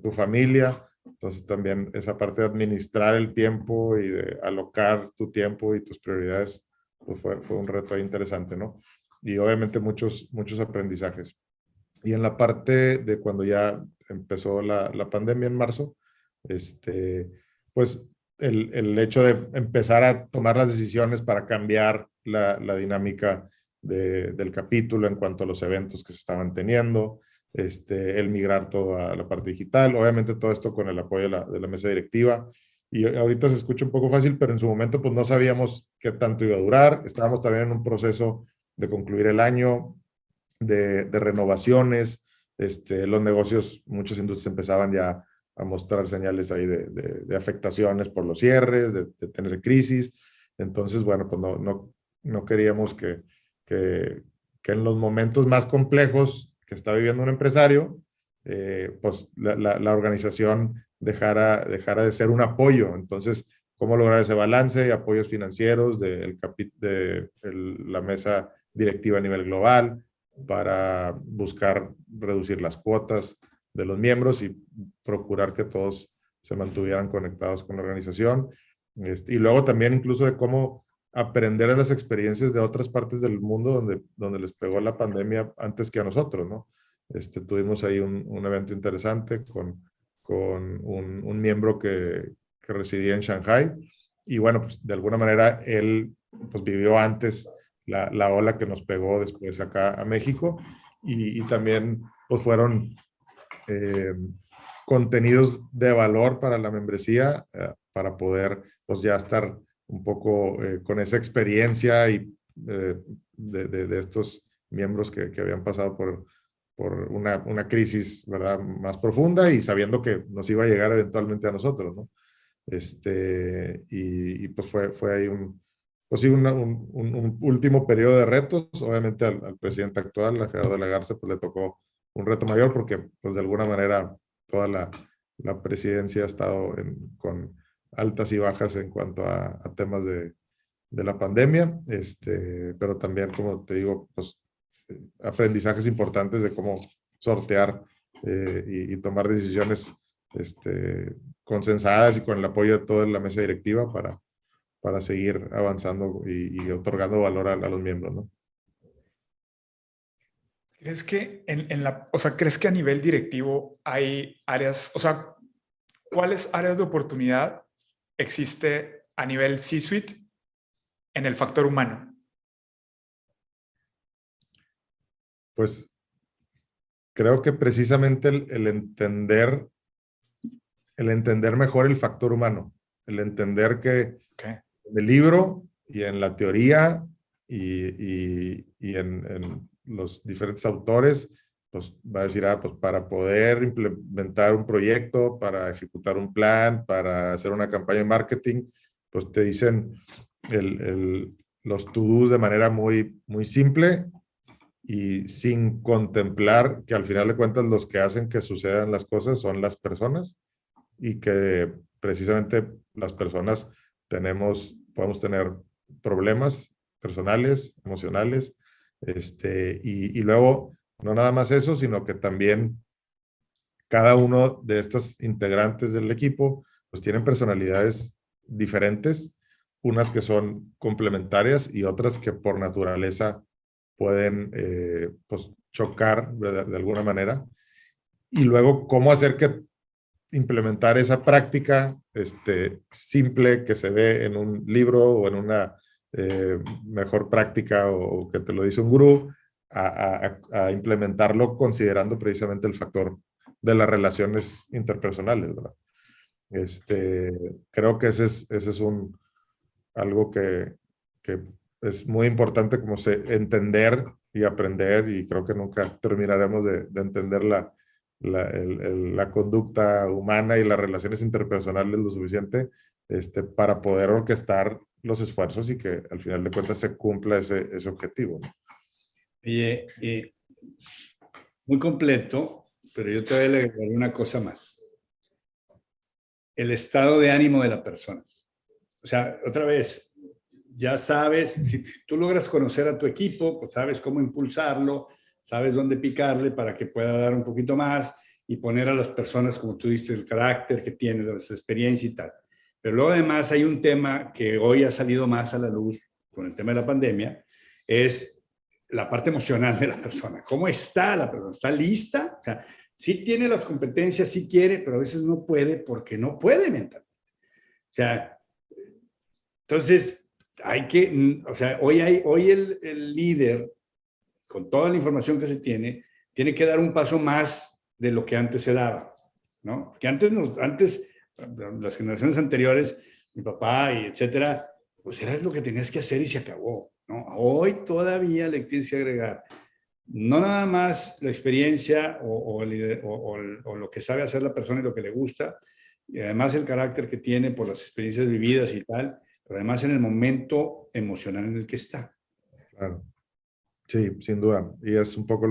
tu familia. Entonces también esa parte de administrar el tiempo y de alocar tu tiempo y tus prioridades, pues fue un reto interesante, ¿no? Y obviamente muchos aprendizajes. Y en la parte de cuando ya empezó la pandemia en marzo, pues el hecho de empezar a tomar las decisiones para cambiar la dinámica del capítulo en cuanto a los eventos que se estaban teniendo, el migrar todo a la parte digital, obviamente todo esto con el apoyo de la mesa directiva. Y ahorita se escucha un poco fácil, pero en su momento pues no sabíamos qué tanto iba a durar. Estábamos también en un proceso de concluir el año, de renovaciones, los negocios, muchas industrias empezaban ya a mostrar señales ahí de afectaciones por los cierres, de tener crisis. Entonces, bueno, pues no queríamos que en los momentos más complejos que está viviendo un empresario, pues la organización dejara de ser un apoyo. Entonces, cómo lograr ese balance y apoyos financieros de la mesa directiva a nivel global para buscar reducir las cuotas de los miembros y procurar que todos se mantuvieran conectados con la organización. Y luego también incluso de cómo aprender de las experiencias de otras partes del mundo donde les pegó la pandemia antes que a nosotros, ¿no? Tuvimos ahí un evento interesante con un miembro que residía en Shanghai y bueno, pues de alguna manera él pues vivió antes la ola que nos pegó después acá a México y también pues fueron contenidos de valor para la membresía para poder pues ya estar un poco con esa experiencia y de estos miembros que habían pasado por una crisis, ¿verdad?, más profunda y sabiendo que nos iba a llegar eventualmente a nosotros, ¿no? Y pues fue ahí pues sí, un último periodo de retos. Obviamente al presidente actual, a Gerardo de la Garza, pues le tocó un reto mayor porque pues de alguna manera toda la presidencia ha estado con altas y bajas en cuanto a temas de la pandemia, pero también, como te digo, pues aprendizajes importantes de cómo sortear y tomar decisiones consensadas y con el apoyo de toda la mesa directiva para seguir avanzando y otorgando valor a los miembros, ¿no? ¿Crees que o sea, crees que a nivel directivo hay áreas, o sea, cuáles áreas de oportunidad existe a nivel C-suite en el factor humano? Pues creo que precisamente el entender mejor el factor humano, el entender que Okay. en el libro y en la teoría y en los diferentes autores, pues va a decir, pues para poder implementar un proyecto, para ejecutar un plan, para hacer una campaña de marketing, pues te dicen los to-dos de manera muy, muy simple y sin contemplar que al final de cuentas los que hacen que sucedan las cosas son las personas y que precisamente las personas podemos tener problemas personales, emocionales, y luego no nada más eso, sino que también cada uno de estos integrantes del equipo pues tienen personalidades diferentes, unas que son complementarias y otras que por naturaleza pueden pues chocar de alguna manera. Y luego, ¿cómo hacer que implementar esa práctica simple que se ve en un libro o en una mejor práctica o que te lo dice un gurú, a implementarlo considerando precisamente el factor de las relaciones interpersonales, ¿verdad? Creo que ese es algo que es muy importante como entender y aprender, y creo que nunca terminaremos de entender la conducta humana y las relaciones interpersonales lo suficiente para poder orquestar los esfuerzos y que al final de cuentas se cumpla ese objetivo, ¿no? Oye, muy completo, pero yo te voy a agregar una cosa más. El estado de ánimo de la persona. O sea, otra vez, ya sabes, si tú logras conocer a tu equipo, pues sabes cómo impulsarlo, sabes dónde picarle para que pueda dar un poquito más y poner a las personas, como tú dices, el carácter que tiene, la experiencia y tal. Pero luego además hay un tema que hoy ha salido más a la luz con el tema de la pandemia, es la parte emocional de la persona. ¿Cómo está la persona? ¿Está lista? O sea, sí tiene las competencias, sí quiere, pero a veces no puede porque no puede mentalmente. O sea, entonces hay que, o sea, hoy el líder, con toda la información que se tiene que dar un paso más de lo que antes se daba, ¿no? Que antes, las generaciones anteriores, mi papá y etcétera, pues era lo que tenías que hacer y se acabó, ¿no? Hoy todavía le tienes que agregar no nada más la experiencia o lo que sabe hacer la persona y lo que le gusta, y además el carácter que tiene por las experiencias vividas y tal, pero además en el momento emocional en el que está. Claro. Sí, sin duda. Y es un poco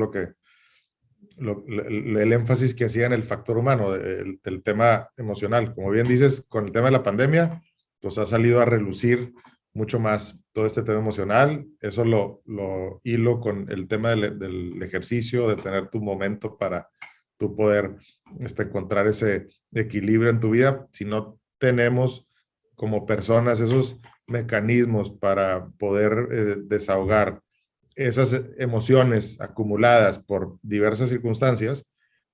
el énfasis que hacía en el factor humano, del tema emocional. Como bien dices, con el tema de la pandemia, pues ha salido a relucir mucho más todo este tema emocional. Eso lo hilo con el tema del ejercicio, de tener tu momento para tú poder encontrar ese equilibrio en tu vida. Si no tenemos como personas esos mecanismos para poder desahogar esas emociones acumuladas por diversas circunstancias,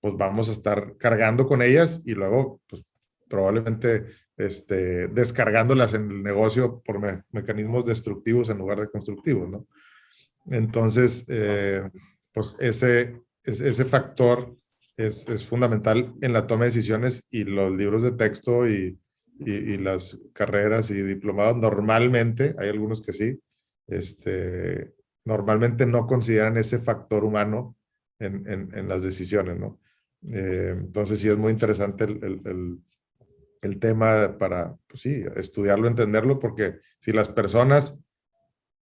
pues vamos a estar cargando con ellas y luego pues, probablemente descargándolas en el negocio por mecanismos destructivos en lugar de constructivos, ¿no? Entonces, pues ese factor es fundamental en la toma de decisiones, y los libros de texto y las carreras y diplomados normalmente, hay algunos que sí, normalmente no consideran ese factor humano en las decisiones, ¿no? Entonces sí es muy interesante el tema para, pues sí, estudiarlo, entenderlo, porque si las personas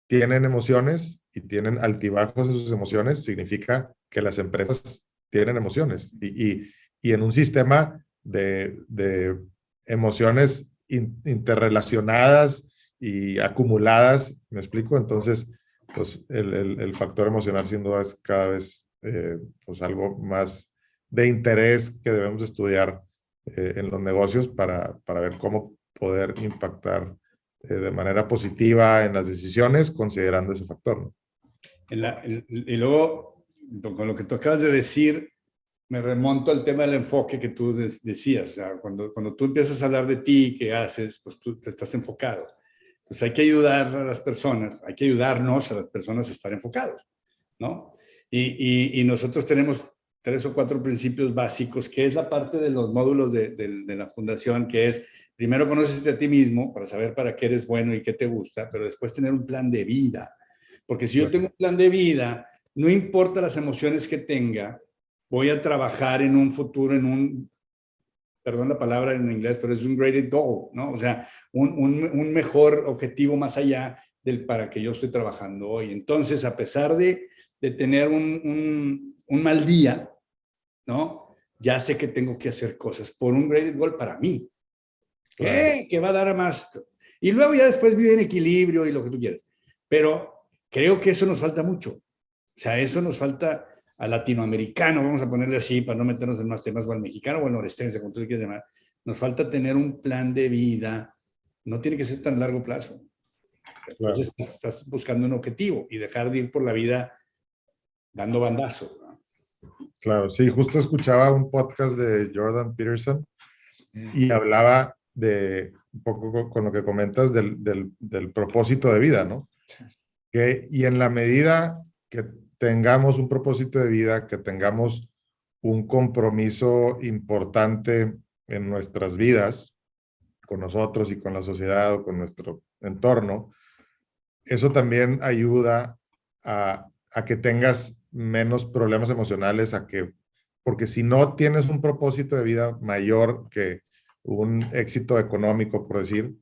tienen emociones y tienen altibajos de sus emociones, significa que las empresas tienen emociones. Y en un sistema de emociones interrelacionadas y acumuladas, ¿me explico? Entonces, pues el factor emocional sin duda es cada vez pues algo más de interés que debemos estudiar en los negocios para ver cómo poder impactar de manera positiva en las decisiones considerando ese factor, ¿no? Y luego, con lo que tú acabas de decir, me remonto al tema del enfoque que tú decías. O sea, cuando tú empiezas a hablar de ti, qué haces, pues tú te estás enfocado. Entonces hay que ayudar a las personas, hay que ayudarnos a las personas a estar enfocados, ¿no? Y nosotros tenemos 3 o 4 principios básicos, que es la parte de los módulos de la fundación, que es, primero conócete a ti mismo para saber para qué eres bueno y qué te gusta, pero después tener un plan de vida. Porque si yo tengo un plan de vida, no importa las emociones que tenga, voy a trabajar en un futuro, perdón la palabra en inglés, pero es un greater goal, ¿no? O sea, un mejor objetivo más allá del para que yo estoy trabajando hoy. Entonces, a pesar de tener un mal día, ¿no? Ya sé que tengo que hacer cosas por un greater goal para mí. ¿Qué? Que va a dar a más. Y luego ya después vive en equilibrio y lo que tú quieras. Pero creo que eso nos falta mucho. O sea, eso nos falta al latinoamericano, vamos a ponerle así, para no meternos en más temas, o al mexicano o al norestense, como tú le quieras llamar. Nos falta tener un plan de vida. No tiene que ser tan largo plazo. Entonces estás buscando un objetivo y dejar de ir por la vida dando bandazos, ¿no? Claro, sí, justo escuchaba un podcast de Jordan Peterson y hablaba de un poco con lo que comentas del propósito de vida, ¿no? Sí. Y en la medida que tengamos un propósito de vida, que tengamos un compromiso importante en nuestras vidas, con nosotros y con la sociedad o con nuestro entorno, eso también ayuda a que tengas menos problemas emocionales, porque si no tienes un propósito de vida mayor que un éxito económico, por decir,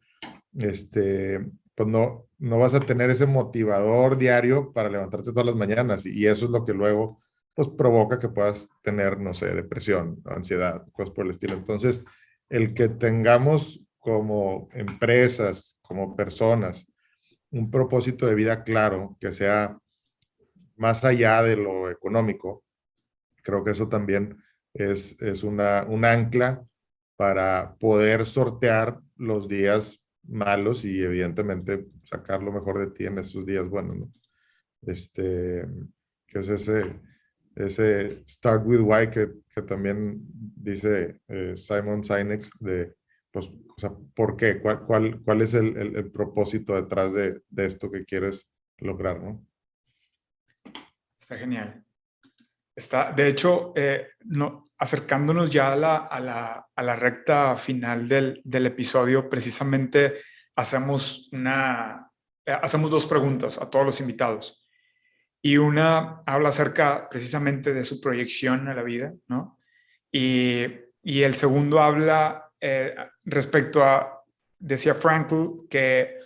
pues no vas a tener ese motivador diario para levantarte todas las mañanas, y eso es lo que luego pues provoca que puedas tener, no sé, depresión, ansiedad, cosas por el estilo. Entonces, el que tengamos como empresas, como personas, un propósito de vida claro, que sea más allá de lo económico, creo que eso también es un ancla para poder sortear los días malos y evidentemente sacar lo mejor de ti en esos días buenos, ¿no? Que es ese Start with Why que también dice Simon Sinek pues, o sea, ¿por qué? ¿Cuál es el propósito detrás de esto que quieres lograr, ¿no? Está genial. De hecho, acercándonos ya a la recta final del episodio, precisamente hacemos dos preguntas a todos los invitados. Y una habla acerca precisamente de su proyección a la vida, ¿no? Y el segundo habla respecto decía Frankl, que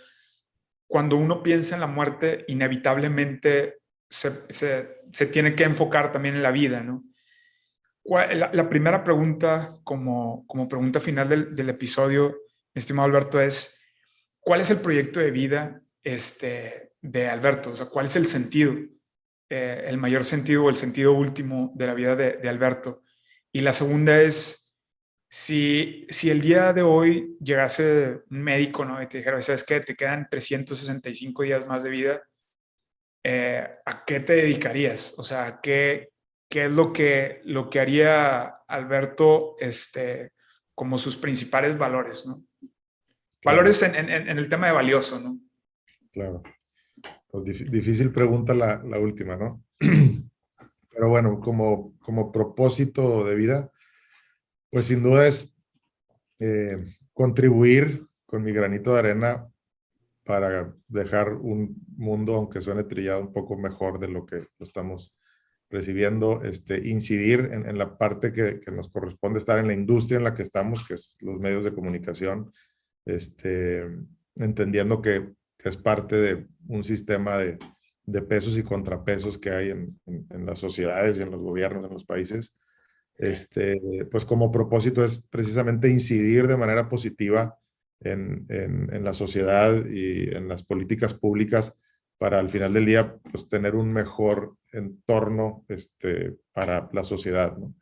cuando uno piensa en la muerte, inevitablemente se tiene que enfocar también en la vida, ¿no? La primera pregunta, como pregunta final del episodio, mi estimado Alberto, es, ¿cuál es el proyecto de vida de Alberto? O sea, ¿cuál es el sentido, el mayor sentido o el sentido último de la vida de Alberto? Y la segunda es, si el día de hoy llegase un médico, ¿no? Y te dijera, ¿sabes qué? Te quedan 365 días más de vida, ¿a qué te dedicarías? O sea, ¿qué es lo que haría Alberto como sus principales valores, ¿no? Claro, Valores en el tema de valioso, ¿no? claro. Pues difícil pregunta la última, ¿no? Pero bueno, como propósito de vida, pues sin duda es eh, contribuir con mi granito de arena para dejar un mundo, aunque suene trillado, un poco mejor de lo que lo estamos recibiendo, incidir en la parte que nos corresponde estar en la industria en la que estamos, que es los medios de comunicación, entendiendo que es parte de un sistema de pesos y contrapesos que hay en las sociedades y en los gobiernos, en los países. Pues como propósito es precisamente incidir de manera positiva en la sociedad y en las políticas públicas para al final del día pues tener un mejor entorno para la sociedad, ¿no?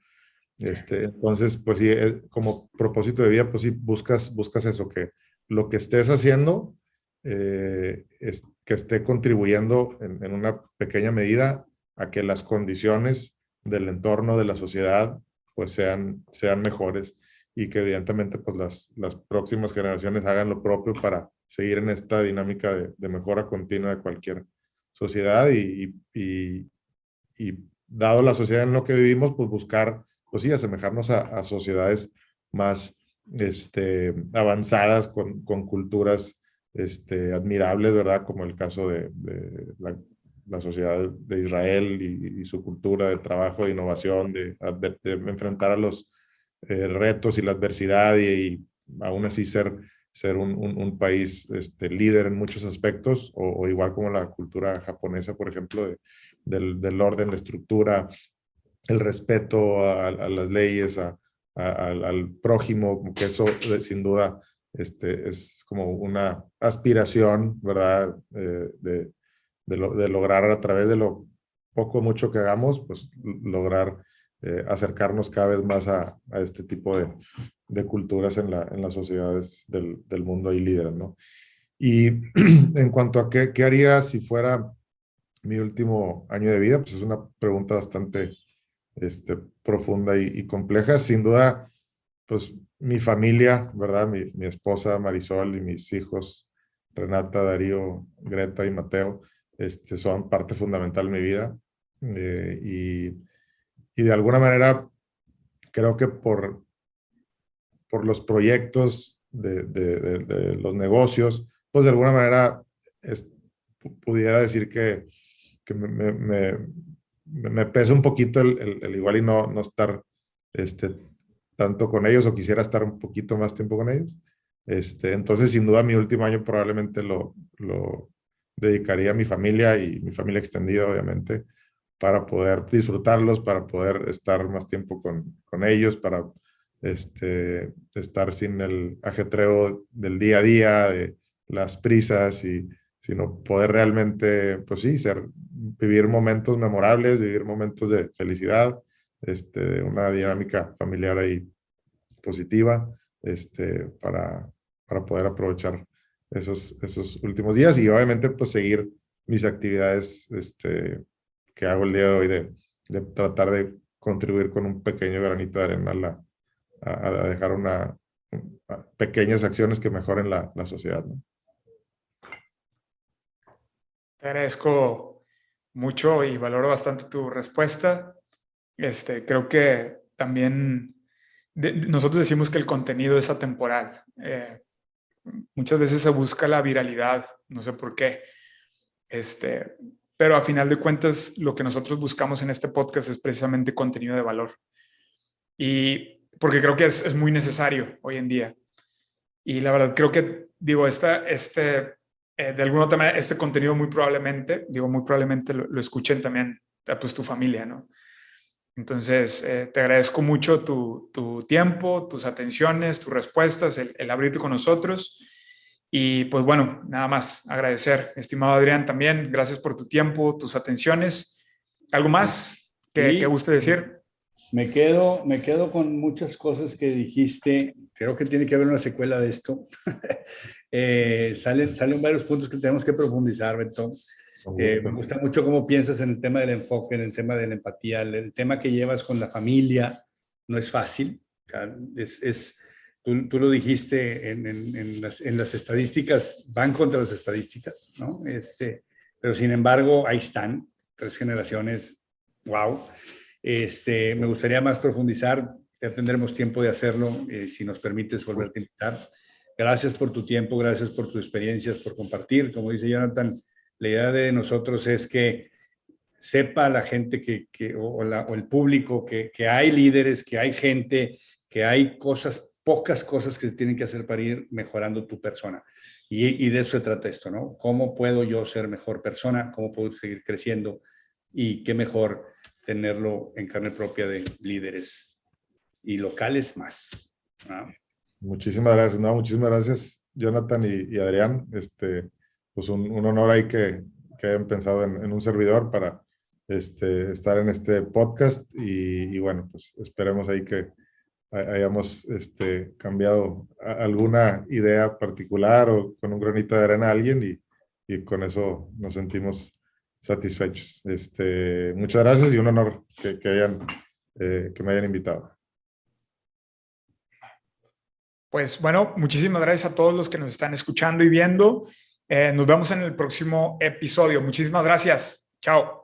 Entonces, pues sí, como propósito de vida, pues sí, buscas eso, que lo que estés haciendo es que esté contribuyendo en una pequeña medida a que las condiciones del entorno de la sociedad pues sean mejores y que evidentemente pues las próximas generaciones hagan lo propio para seguir en esta dinámica de mejora continua de cualquier sociedad y dado la sociedad en la que vivimos, pues buscar, pues sí, asemejarnos a sociedades más avanzadas con culturas admirables, ¿verdad? Como el caso de la sociedad de Israel y su cultura de trabajo, de innovación, de enfrentar a los retos y la adversidad y aún así ser un país líder en muchos aspectos, o igual como la cultura japonesa, por ejemplo, del orden, la estructura, el respeto a las leyes, al prójimo, que eso sin duda es como una aspiración, ¿verdad? De lograr a través de lo poco o mucho que hagamos, pues lograr acercarnos cada vez más a este tipo de culturas en las sociedades del mundo y líderes, ¿no? Y en cuanto a qué haría si fuera mi último año de vida, pues es una pregunta bastante profunda y compleja. Sin duda, pues mi familia, ¿verdad? Mi esposa Marisol y mis hijos, Renata, Darío, Greta y Mateo, son parte fundamental de mi vida. Y de alguna manera, creo que por los proyectos de los negocios, pues de alguna manera pudiera decir que me pesa un poquito el igual y no estar tanto con ellos, o quisiera estar un poquito más tiempo con ellos. Entonces, sin duda, mi último año probablemente lo dedicaría a mi familia y mi familia extendida, obviamente, para poder disfrutarlos, para poder estar más tiempo con ellos, para estar sin el ajetreo del día a día, de las prisas, sino poder realmente, pues sí, vivir momentos memorables, vivir momentos de felicidad, una dinámica familiar ahí positiva, para poder aprovechar esos últimos días y obviamente pues seguir mis actividades que hago el día de hoy de tratar de contribuir con un pequeño granito de arena a dejar pequeñas acciones que mejoren la sociedad, ¿no? Te agradezco mucho y valoro bastante tu respuesta. Creo que también nosotros decimos que el contenido es atemporal. Muchas veces se busca la viralidad, no sé por qué. Pero a final de cuentas, lo que nosotros buscamos en este podcast es precisamente contenido de valor. Y porque creo que es muy necesario hoy en día. Y la verdad, creo que, digo, de alguna otra manera, este contenido muy probablemente lo escuchen también pues, tu familia, ¿no? Entonces, te agradezco mucho tu tiempo, tus atenciones, tus respuestas, el abrirte con nosotros. Y pues bueno, nada más agradecer, estimado Adrián, también. Gracias por tu tiempo, tus atenciones. ¿Algo más que guste decir? Me quedo con muchas cosas que dijiste. Creo que tiene que haber una secuela de esto. Salen varios puntos que tenemos que profundizar, Beto. Me gusta mucho cómo piensas en el tema del enfoque, en el tema de la empatía, el tema que llevas con la familia. No es fácil. O sea, tú lo dijiste en las estadísticas, van contra las estadísticas, ¿no? Pero sin embargo, ahí están, 3 generaciones, wow. Me gustaría más profundizar, ya tendremos tiempo de hacerlo, si nos permites volverte a invitar. Gracias por tu tiempo, gracias por tus experiencias, por compartir. Como dice Jonathan, la idea de nosotros es que sepa la gente o el público que hay líderes, que hay gente, que hay pocas cosas que se tienen que hacer para ir mejorando tu persona. Y de eso se trata esto, ¿no? ¿Cómo puedo yo ser mejor persona? ¿Cómo puedo seguir creciendo? Y qué mejor tenerlo en carne propia de líderes y locales más, ¿no? Muchísimas gracias, ¿no? Muchísimas gracias, Jonathan y Adrián. Pues un honor ahí que hayan pensado en un servidor para estar en este podcast y bueno, pues esperemos ahí que hayamos cambiado alguna idea particular o con un granito de arena a alguien y con eso nos sentimos satisfechos. Muchas gracias y un honor que me hayan invitado. Pues bueno, muchísimas gracias a todos los que nos están escuchando y viendo. Nos vemos en el próximo episodio. Muchísimas gracias. Chao.